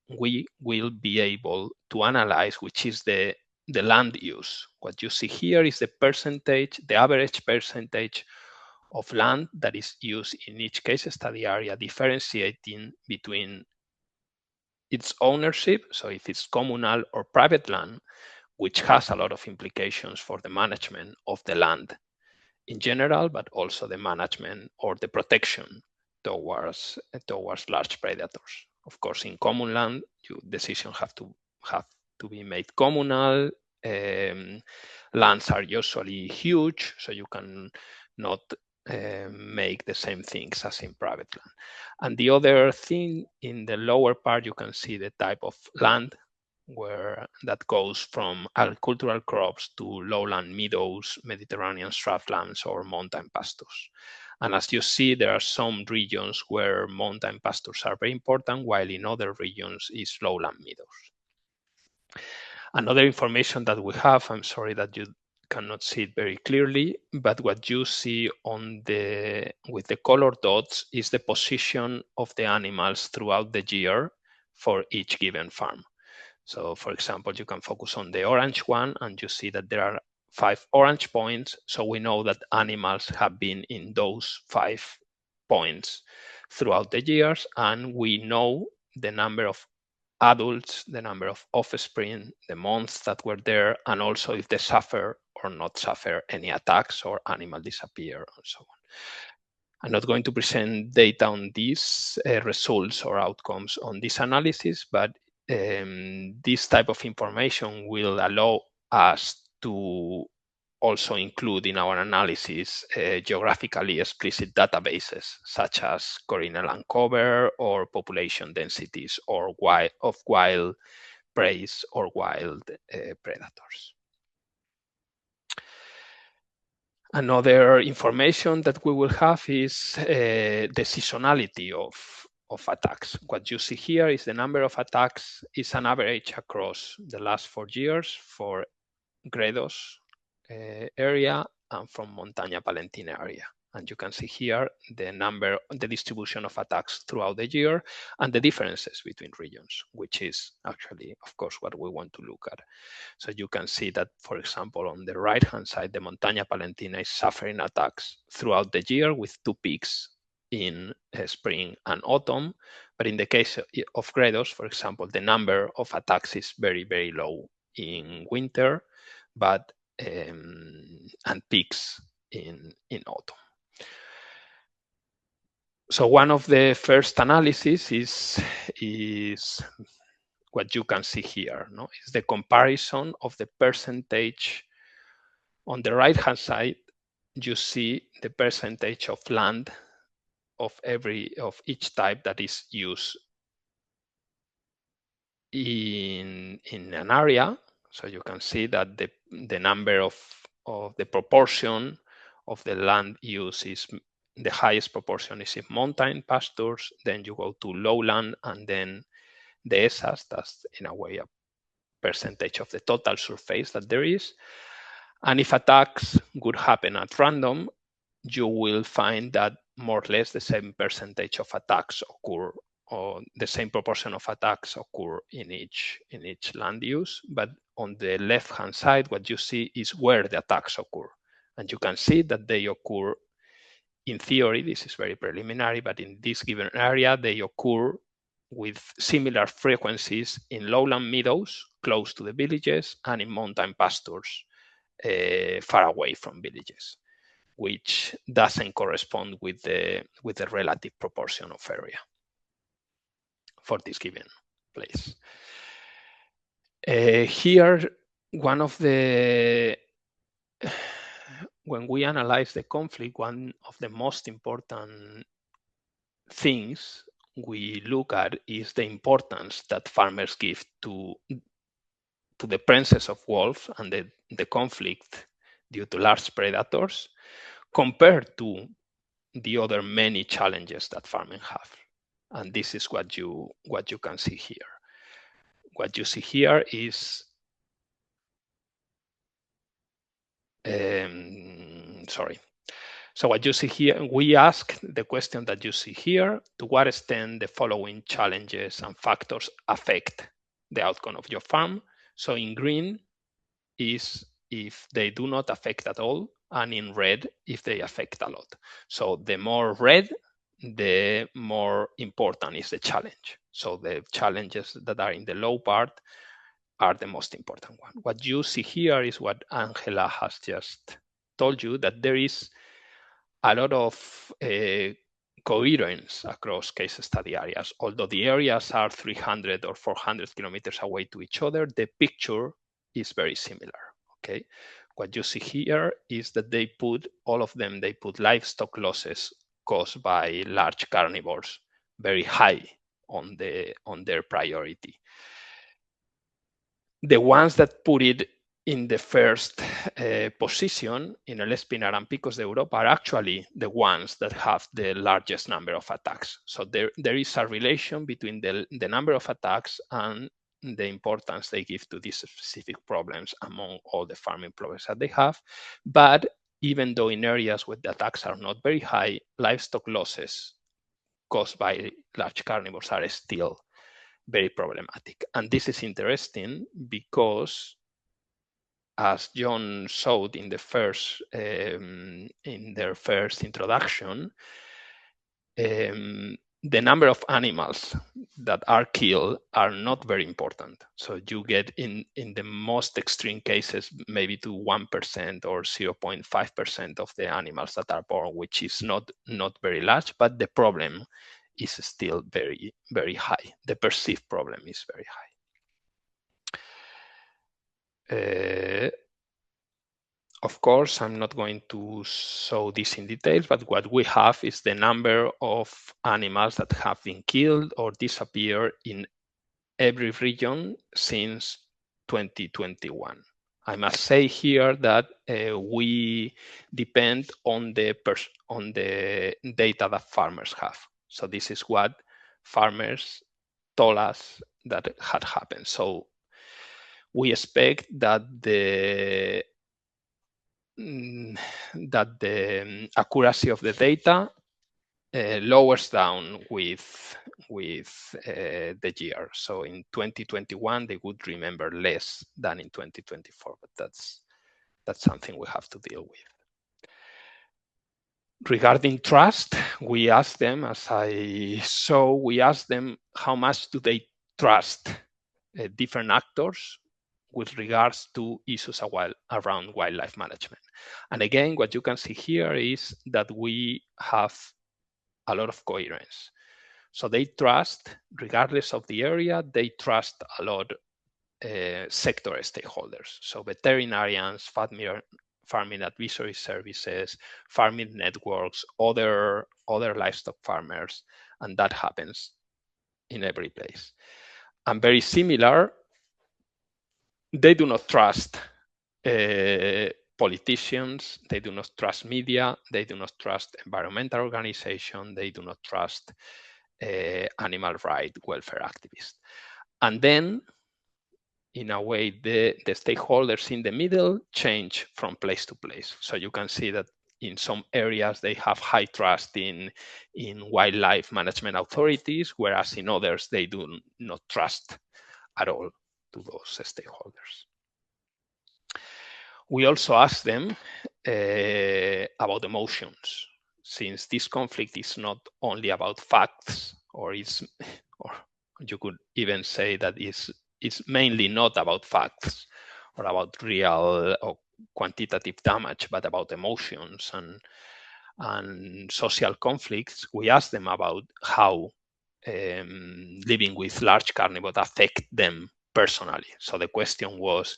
will be able to analyze, which is the the land use. What you see here is the percentage, the average percentage of land that is used in each case study area, differentiating between its ownership, so if it's communal or private land, which has a lot of implications for the management of the land in general, but also the management or the protection towards large predators. Of course, in common land, decisions have to be made communal. Lands are usually huge, so you can not make the same things as in private land. And the other thing, in the lower part, you can see the type of land where that goes from agricultural crops to lowland meadows, Mediterranean shrublands, or mountain pastures. And as you see, there are some regions where mountain pastures are very important, while in other regions is lowland meadows. Another information that we have, I'm sorry that you cannot see it very clearly, but what you see on with the colored dots is the position of the animals throughout the year for each given farm. So, for example, you can focus on the orange one, and you see that there are 5 orange points. So we know that animals have been in those 5 points throughout the years, and we know the number of adults, the number of offspring, the months that were there, and also if they suffer or not suffer any attacks or animal disappear and so on. I'm not going to present data on these results or outcomes on this analysis, but this type of information will allow us to also include in our analysis geographically explicit databases such as corynel and cover, or population densities, or of wild prey or wild predators. Another information that we will have is the seasonality of attacks. What you see here is the number of attacks is an average across the last 4 years for Gredos area and from Montaña Palentina area. And you can see here the distribution of attacks throughout the year and the differences between regions, which is actually, of course, what we want to look at. So you can see that, for example, on the right-hand side, the Montaña Palentina is suffering attacks throughout the year with 2 peaks in spring and autumn. But in the case of Gredos, for example, the number of attacks is very, very low in winter, but and peaks in autumn. So one of the first analyses is what you can see here, no? Is the comparison of the percentage. On the right-hand side, you see the percentage of land of each type that is used in an area. So you can see that the number of the proportion of the land use is the highest proportion is in mountain pastures, then you go to lowland, and then the ESAs, that's in a way a percentage of the total surface that there is. And if attacks would happen at random, you will find that more or less the same percentage of attacks occur, or the same proportion of attacks occur in each land use. But on the left-hand side, what you see is where the attacks occur. And you can see that they occur, in theory, this is very preliminary, but in this given area, they occur with similar frequencies in lowland meadows close to the villages and in mountain pastures far away from villages, which doesn't correspond with the relative proportion of area for this given place. Here, one of the when we analyze the conflict, one of the most important things we look at is the importance that farmers give to the presence of wolves and the conflict due to large predators compared to the other many challenges that farming have. And this is what you can see here. What you see here is So what you see here, we ask the question that you see here: to what extent the following challenges and factors affect the outcome of your farm? So in green, is if they do not affect at all, and in red if they affect a lot. So the more red, the more important is the challenge. So the challenges that are in the low part are the most important one. What you see here is what Ángela has just told you, that there is a lot of coherence across case study areas. Although the areas are 300 or 400 kilometers away to each other, the picture is very similar, okay? What you see here is that they put, all of them, they put livestock losses caused by large carnivores very high on their priority. The ones that put it in the first position in El Espinar and Picos de Europa are actually the ones that have the largest number of attacks. So there is a relation between the number of attacks and the importance they give to these specific problems among all the farming problems that they have. But even though in areas where the attacks are not very high, livestock losses caused by large carnivores are still very problematic. And this is interesting because, as John showed in the first in their first introduction, the number of animals that are killed are not very important. So you get in the most extreme cases maybe to 1% or 0.5% of the animals that are born, which is not very large, but the problem is still very, very high. The perceived problem is very high. Of course, I'm not going to show this in detail, but what we have is the number of animals that have been killed or disappeared in every region since 2021. I must say here that we depend on the data that farmers have. So this is what farmers told us that had happened. So we expect that the accuracy of the data lowers down with the year. So in 2021, they would remember less than in 2024, but that's something we have to deal with. Regarding trust, we asked them, as I saw, we asked them how much do they trust different actors with regards to issues around wildlife management. And again, what you can see here is that we have a lot of coherence. So they trust, regardless of the area, they trust a lot sector stakeholders. So veterinarians, farming advisory services, farming networks, other livestock farmers, and that happens in every place. And very similar, they do not trust politicians, they do not trust media, they do not trust environmental organizations, they do not trust animal rights welfare activists. And then, in a way, the stakeholders in the middle change from place to place. So you can see that in some areas they have high trust in wildlife management authorities, whereas in others they do not trust at all to those stakeholders. We also asked them about emotions, since this conflict is not only about facts, or you could even say that it's mainly not about facts or about real or quantitative damage, but about emotions and social conflicts. We asked them about how living with large carnivores affect them personally. So the question was,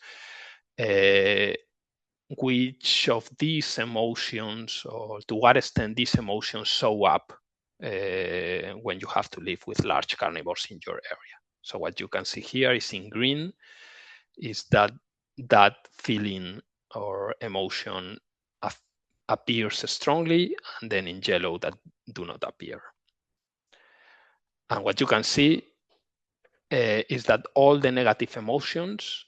which of these emotions, or to what extent these emotions show up when you have to live with large carnivores in your area. So what you can see here is in green is that feeling or emotion appears strongly, and then in yellow that do not appear. And what you can see is that all the negative emotions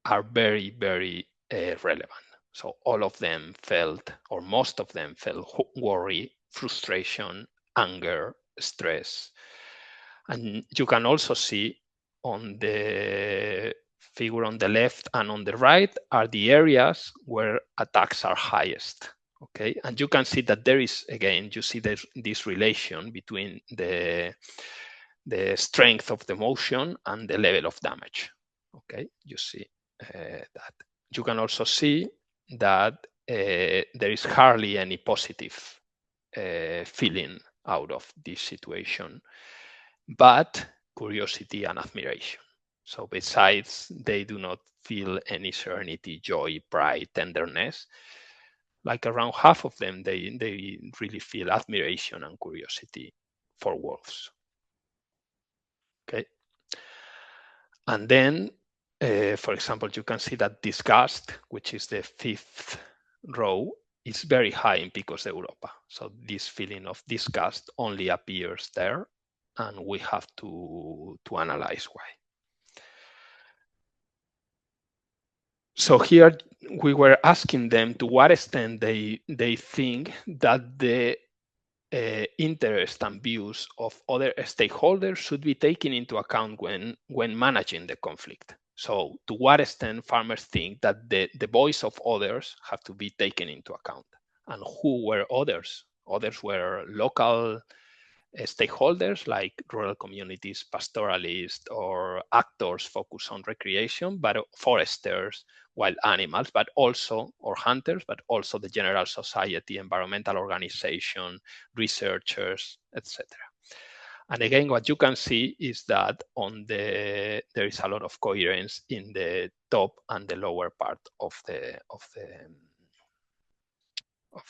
are very, very relevant. So all of them felt, or most of them felt, worry, frustration, anger, stress. And you can also see on the figure on the left and on the right are the areas where attacks are highest. Okay, and you can see that there is, again, you see this relation between the strength of the motion and the level of damage. Okay, you see that. You can also see that there is hardly any positive feeling out of this situation, but curiosity and admiration. So besides, they do not feel any serenity, joy, pride, tenderness. Like around half of them, they really feel admiration and curiosity for wolves. Okay. And then, for example, you can see that disgust, which is the 5th row, is very high in Picos de Europa. So this feeling of disgust only appears there, and we have to analyze why. So here we were asking them to what extent they think that the interest and views of other stakeholders should be taken into account when managing the conflict. So to what extent farmers think that the voice of others have to be taken into account. And who were others? Others were local stakeholders like rural communities, pastoralists, or actors focused on recreation, but foresters, wild animals, but also, or hunters, but also the general society, environmental organization, researchers, etc. And again, what you can see is that there is a lot of coherence in the top and the lower part of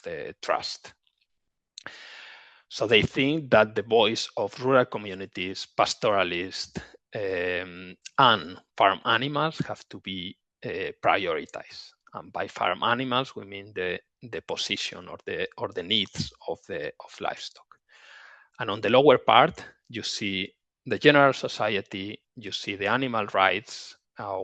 the trust. So they think that the voice of rural communities, pastoralists, and farm animals have to be prioritized. And by farm animals, we mean the position or the needs of livestock. And on the lower part, you see the general society, you see the animal rights,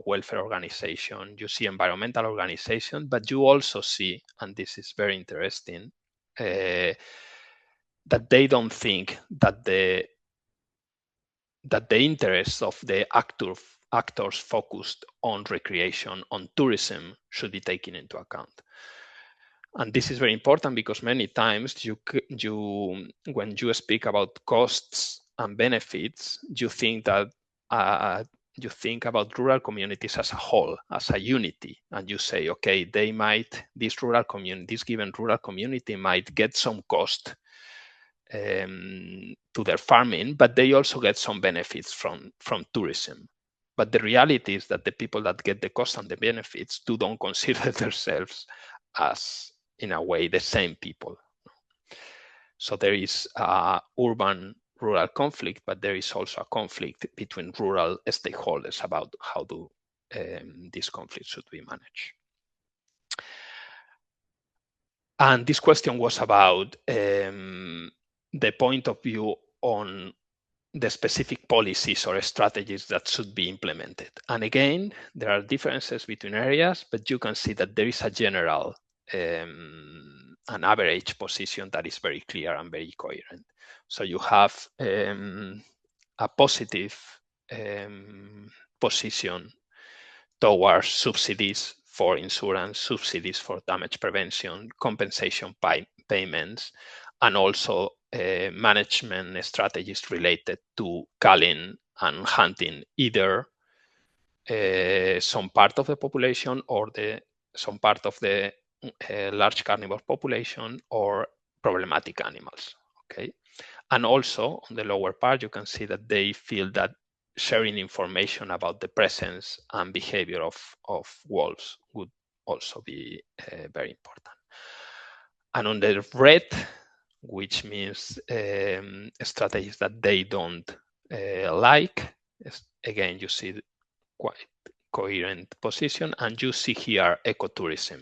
welfare organization, you see environmental organization, but you also see, and this is very interesting, that they don't think that the interests of the actors focused on recreation, on tourism, should be taken into account. And this is very important because many times when you speak about costs and benefits, you think that you think about rural communities as a whole, as a unity, and you say, okay, this given rural community might get some cost to their farming, but they also get some benefits from tourism. But the reality is that the people that get the cost and the benefits don't consider themselves as, in a way, the same people. So there is urban-rural conflict, but there is also a conflict between rural stakeholders about how this conflict should be managed. And this question was about the point of view on the specific policies or strategies that should be implemented. And again, there are differences between areas, but you can see that there is a general, an average position that is very clear and very coherent. So you have a positive position towards subsidies for insurance, subsidies for damage prevention, compensation payments, and also management strategies related to culling and hunting, either some part of the population or some part of the large carnivore population or problematic animals. Okay, and also on the lower part, you can see that they feel that sharing information about the presence and behavior of wolves would also be very important. And on the red, which means strategies that they don't like, again, you see quite coherent position, and you see here ecotourism.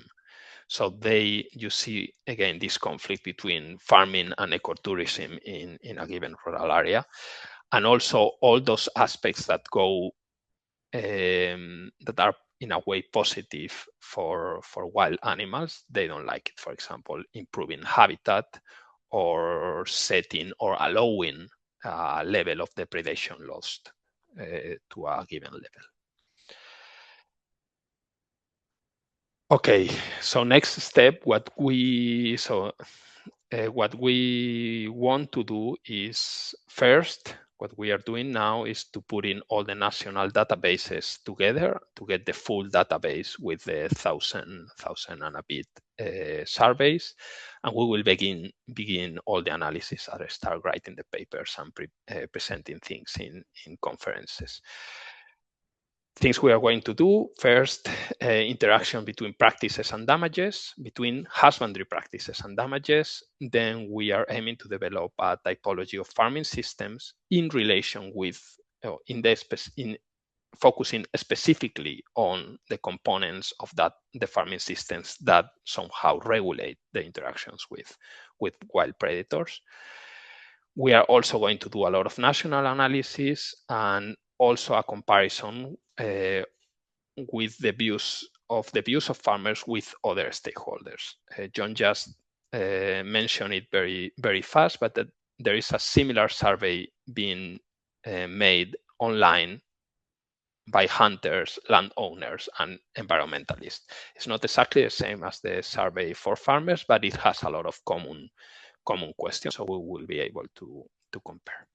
So you see, again, this conflict between farming and ecotourism in a given rural area. And also all those aspects that go, that are in a way positive for wild animals, they don't like it. For example, improving habitat or setting or allowing a level of depredation lost to a given level. Okay, so next step, what we want to do is, first, what we are doing now is to put in all the national databases together to get the full database with the 1,000 and a bit surveys, and we will begin all the analysis and start writing the papers and presenting things in conferences. Things we are going to do, first, interaction between practices and damages, between husbandry practices and damages. Then we are aiming to develop a typology of farming systems in relation with, focusing specifically on the components of the farming systems that somehow regulate the interactions with wild predators. We are also going to do a lot of national analysis and also a comparison with the views of farmers with other stakeholders. John just mentioned it very, very fast, but there is a similar survey being made online by hunters, landowners, and environmentalists. It's not exactly the same as the survey for farmers, but it has a lot of common questions, so we will be able to compare.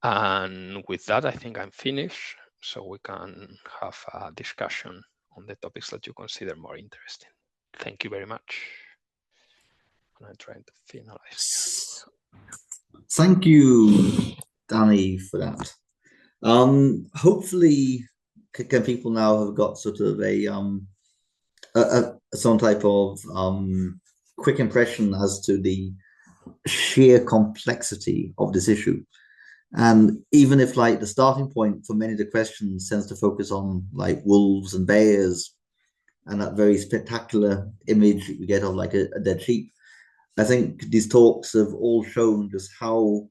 And with that, I think I'm finished, so we can have a discussion on the topics that you consider more interesting. Thank you very much. And I'm trying to finalize.
Thank you, Danny, for that. Hopefully, can people now have got sort of some type of quick impression as to the sheer complexity of this issue. And even if like the starting point for many of the questions tends to focus on like wolves and bears and that very spectacular image we get of like a dead sheep, I think these talks have all shown just how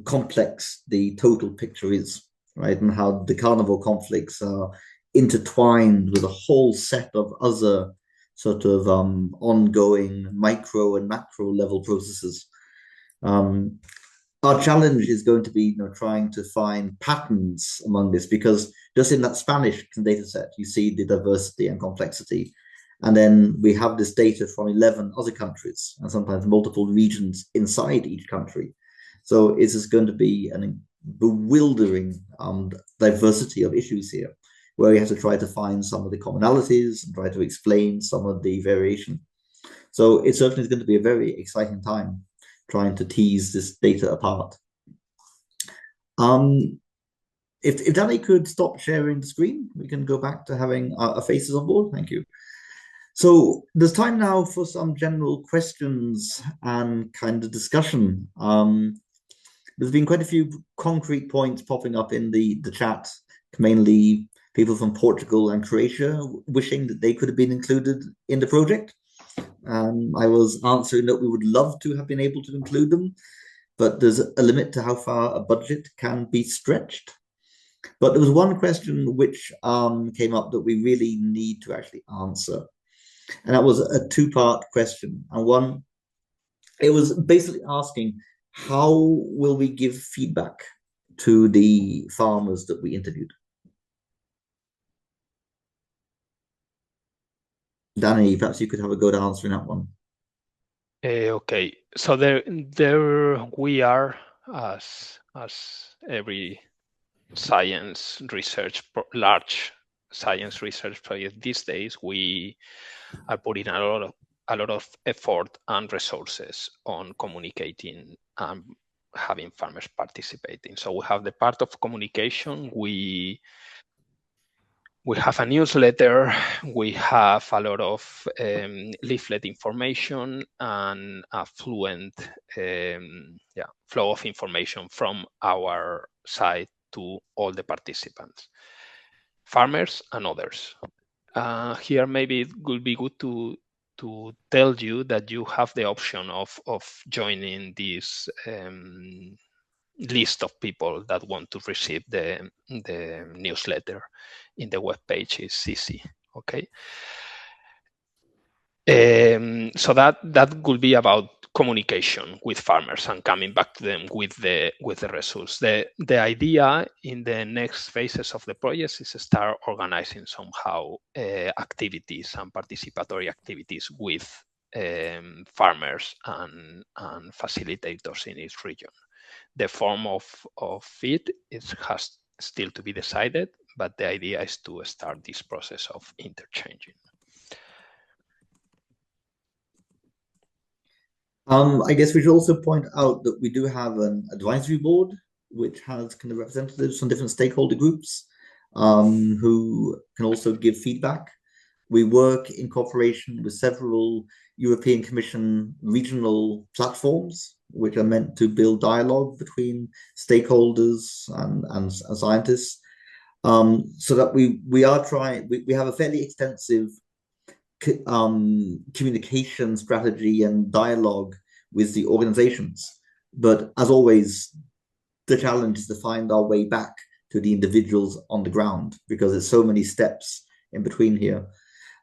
complex the total picture is, right? And how the carnivore conflicts are intertwined with a whole set of other sort of ongoing micro and macro level processes. Our challenge is going to be, trying to find patterns among this, because just in that Spanish data set, you see the diversity and complexity. And then we have this data from 11 other countries and sometimes multiple regions inside each country. So it is going to be a bewildering diversity of issues here, where you have to try to find some of the commonalities and try to explain some of the variation. So it certainly is going to be a very exciting time trying to tease this data apart. If Danny could stop sharing the screen, we can go back to having our faces on board. Thank you. So there's time now for some general questions and kind of discussion. There's been quite a few concrete points popping up in the chat, mainly people from Portugal and Croatia wishing that they could have been included in the project. I was answering that we would love to have been able to include them, but there's a limit to how far a budget can be stretched. But there was one question which came up that we really need to actually answer. And that was a two-part question. And one, it was basically asking, how will we give feedback to the farmers that we interviewed? Danny, perhaps you could have a go at answering that one.
Okay, so there we are, as every science research, large science research project these days, we are putting a lot of effort and resources on communicating and having farmers participating. So we have the part of communication. We have a newsletter, we have a lot of leaflet information and a fluent flow of information from our side to all the participants, farmers and others. Here maybe it would be good to tell you that you have the option of joining this list of people that want to receive the newsletter. In the web page is CC. Okay. So that could be about communication with farmers and coming back to them with the results. The idea in the next phases of the project is to start organizing somehow activities and participatory activities with farmers and facilitators in each region. The form of it has still to be decided, but the idea is to start this process of interchanging.
I guess we should also point out that we do have an advisory board, which has kind of representatives from different stakeholder groups who can also give feedback. We work in cooperation with several European Commission regional platforms, which are meant to build dialogue between stakeholders and scientists, so that we have a fairly extensive communication strategy and dialogue with the organizations. But as always, the challenge is to find our way back to the individuals on the ground, because there's so many steps in between here.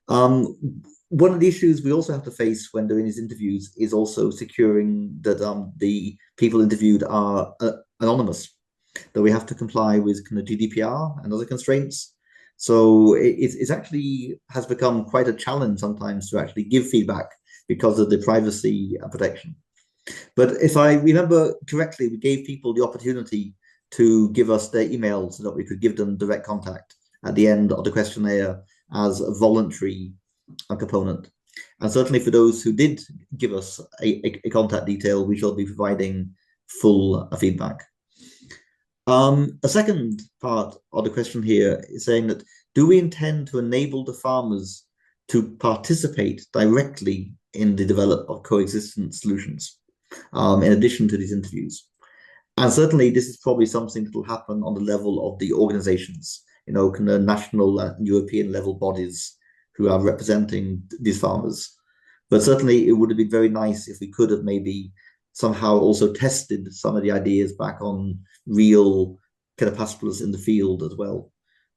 One of the issues we also have to face when doing these interviews is also securing that the people interviewed are anonymous, that we have to comply with kind of GDPR and other constraints. So it actually has become quite a challenge sometimes to actually give feedback because of the privacy protection. But if I remember correctly, we gave people the opportunity to give us their email so that we could give them direct contact at the end of the questionnaire as a voluntary component. And certainly for those who did give us a contact detail, we shall be providing full feedback. A second part of the question here is saying that, do we intend to enable the farmers to participate directly in the development of coexistence solutions, in addition to these interviews? And certainly this is probably something that will happen on the level of the organizations, kind of national and European level bodies who are representing these farmers. But certainly it would have been very nice if we could have maybe somehow also tested some of the ideas back on real kind of pastoralists in the field as well.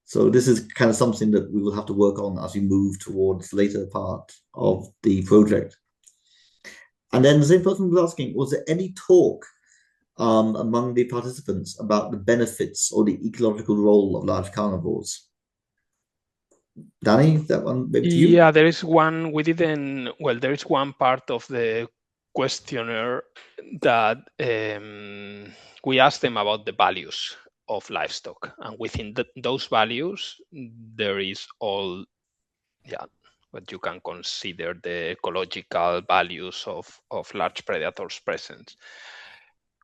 So this is kind of something that we will have to work on as we move towards the later part of the project. And then the same person was asking, was there any talk among the participants about the benefits or the ecological role of large carnivores? Danny, that one maybe to you?
Yeah, there is one. There is one part of the questionnaire that we asked them about the values of livestock, and within those values there is all what you can consider the ecological values of large predators present.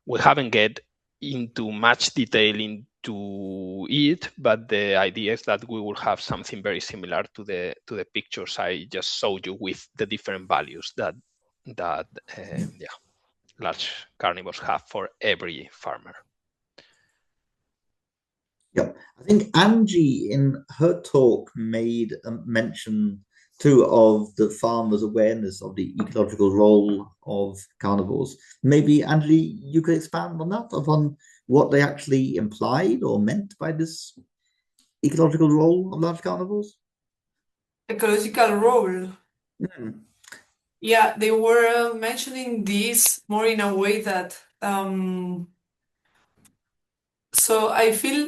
We haven't get into much detail into it, but the idea is that we will have something very similar to the pictures I just showed you, with the different values that large carnivores have for every farmer.
Yeah, I think Angie in her talk made a mention too of the farmers' awareness of the ecological role of carnivores. Maybe Angie, you could expand on that, upon what they actually implied or meant by this ecological role of large carnivores?
Ecological role.
Mm.
Yeah, they were mentioning this more in a way that so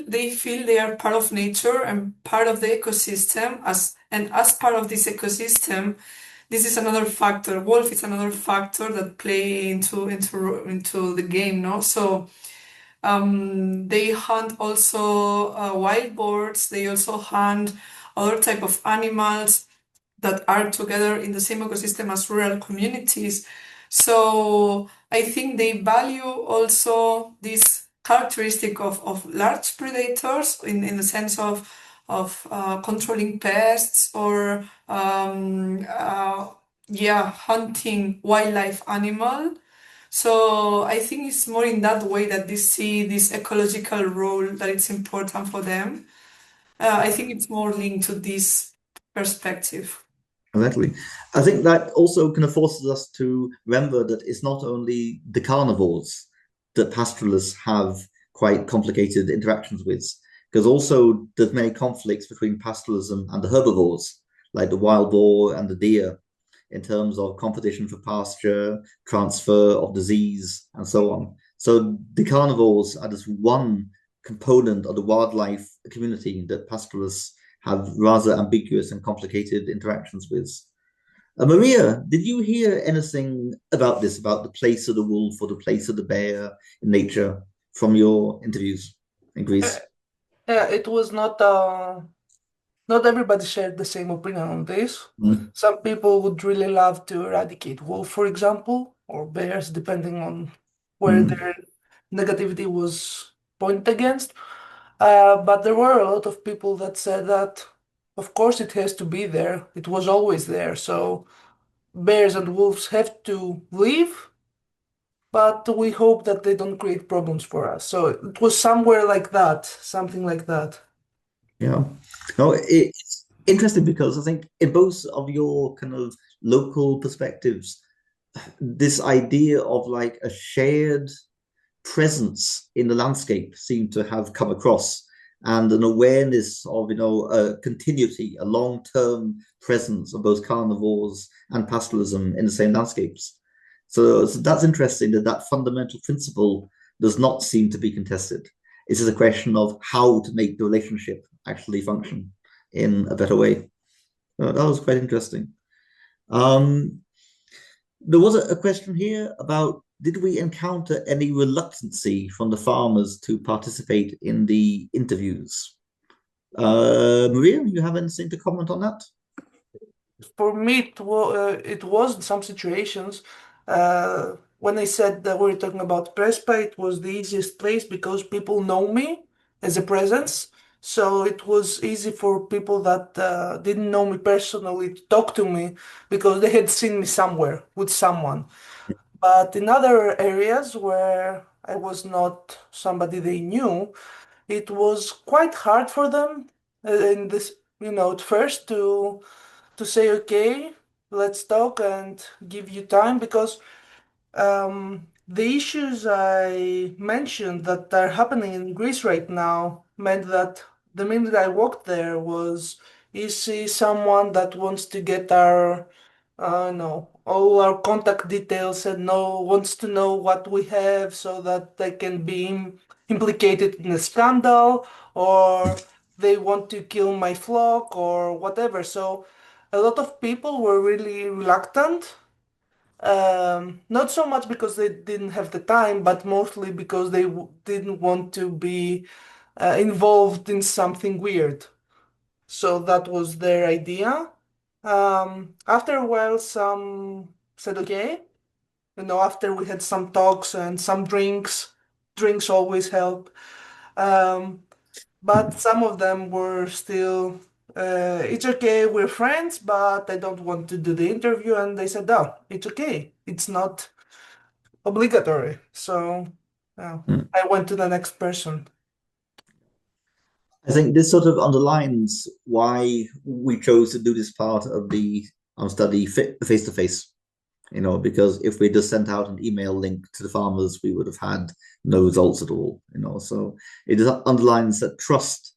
they feel they are part of nature and part of the ecosystem, as part of this ecosystem, this is another factor. Wolf is another factor that play into the game, no? So they hunt also wild boars. They also hunt other type of animals that are together in the same ecosystem as rural communities. So I think they value also this characteristic of large predators in the sense of controlling pests or hunting wildlife animal. So I think it's more in that way that they see this ecological role, that it's important for them. I think it's more linked to this perspective.
Exactly. I think that also kind of forces us to remember that it's not only the carnivores that pastoralists have quite complicated interactions with, because also there's many conflicts between pastoralism and the herbivores, like the wild boar and the deer. in terms of competition for pasture, transfer of disease, and so on. So the carnivores are just one component of the wildlife community that pastoralists have rather ambiguous and complicated interactions with. Maria, did you hear anything about this, about the place of the wolf or the place of the bear in nature from your interviews in Greece?
Yeah, it was not everybody shared the same opinion on this.
Mm.
Some people would really love to eradicate wolf, for example, or bears, depending on where their negativity was pointed against. But there were a lot of people that said that, of course, it has to be there. It was always there. So bears and wolves have to live, but we hope that they don't create problems for us. So it was somewhere like that, something like that.
Yeah. No, it's interesting because I think in both of your kind of local perspectives, this idea of like a shared presence in the landscape seemed to have come across, and an awareness of, you know, a continuity, a long-term presence of both carnivores and pastoralism in the same landscapes. So that's interesting, that fundamental principle does not seem to be contested. It's just a question of how to make the relationship actually function in a better way. That was quite interesting. There was a question here about, did we encounter any reluctancy from the farmers to participate in the interviews? Maria, you have anything to comment on that?
For me, it was in some situations. When I said that we were talking about Prespa, it was the easiest place because people know me as a presence. So it was easy for people that didn't know me personally to talk to me because they had seen me somewhere with someone. But in other areas where I was not somebody they knew, it was quite hard for them in this, at first to say, okay, let's talk and give you time, because the issues I mentioned that are happening in Greece right now meant that the minute I walked there was, is he someone that wants to get our, no, all our contact details and wants to know what we have so that they can be implicated in a scandal, or they want to kill my flock or whatever. So a lot of people were really reluctant. Not so much because they didn't have the time, but mostly because they didn't want to be involved in something weird. So that was their idea. After a while, some said, okay. After we had some talks and some drinks always help. But some of them were still, it's okay, we're friends, but I don't want to do the interview. And they said, no, it's okay. It's not obligatory. So I went to the next person.
I think this sort of underlines why we chose to do this part of the study face-to-face, because if we just sent out an email link to the farmers, we would have had no results at all, so it underlines that trust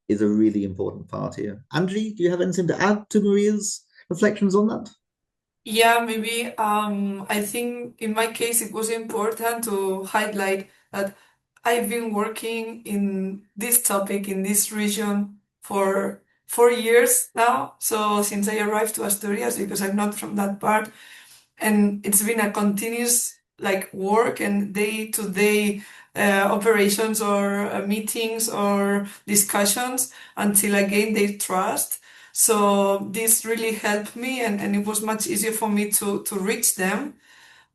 is a really important part here. Angie, do you have anything to add to Maria's reflections on that?
Yeah, maybe I think in my case it was important to highlight that I've been working in this topic in this region for 4 years now. So since I arrived to Asturias, because I'm not from that part, and it's been a continuous work and day-to-day operations or meetings or discussions until I gained their trust. So this really helped me, and it was much easier for me to reach them.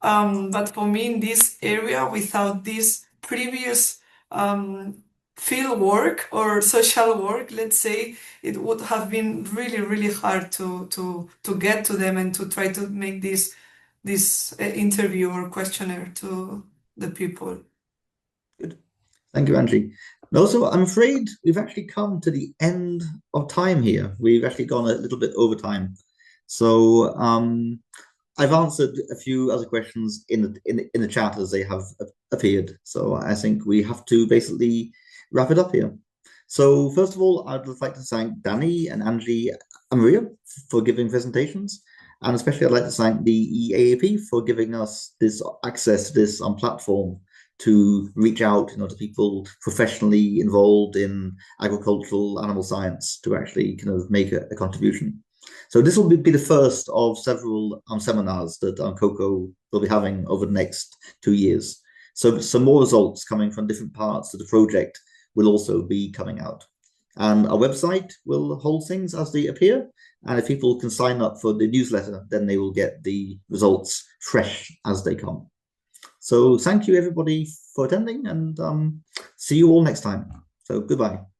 But for me in this area, without this previous field work or social work, let's say, it would have been really, really hard to get to them and to try to make this interview or questionnaire to the people.
Good. Thank you, Angie. And also, I'm afraid we've actually come to the end of time here. We've actually gone a little bit over time. So I've answered a few other questions in the chat as they have appeared. So I think we have to basically wrap it up here. So first of all, I'd just like to thank Danny and Angie and Maria for giving presentations. And especially I'd like to thank the EAAP for giving us this access to this platform to reach out, to people professionally involved in agricultural animal science to actually kind of make a contribution. So this will be the first of several seminars that CoCo will be having over the next 2 years. So some more results coming from different parts of the project will also be coming out. And our website will hold things as they appear. And if people can sign up for the newsletter, then they will get the results fresh as they come. So thank you, everybody, for attending, and see you all next time. So goodbye.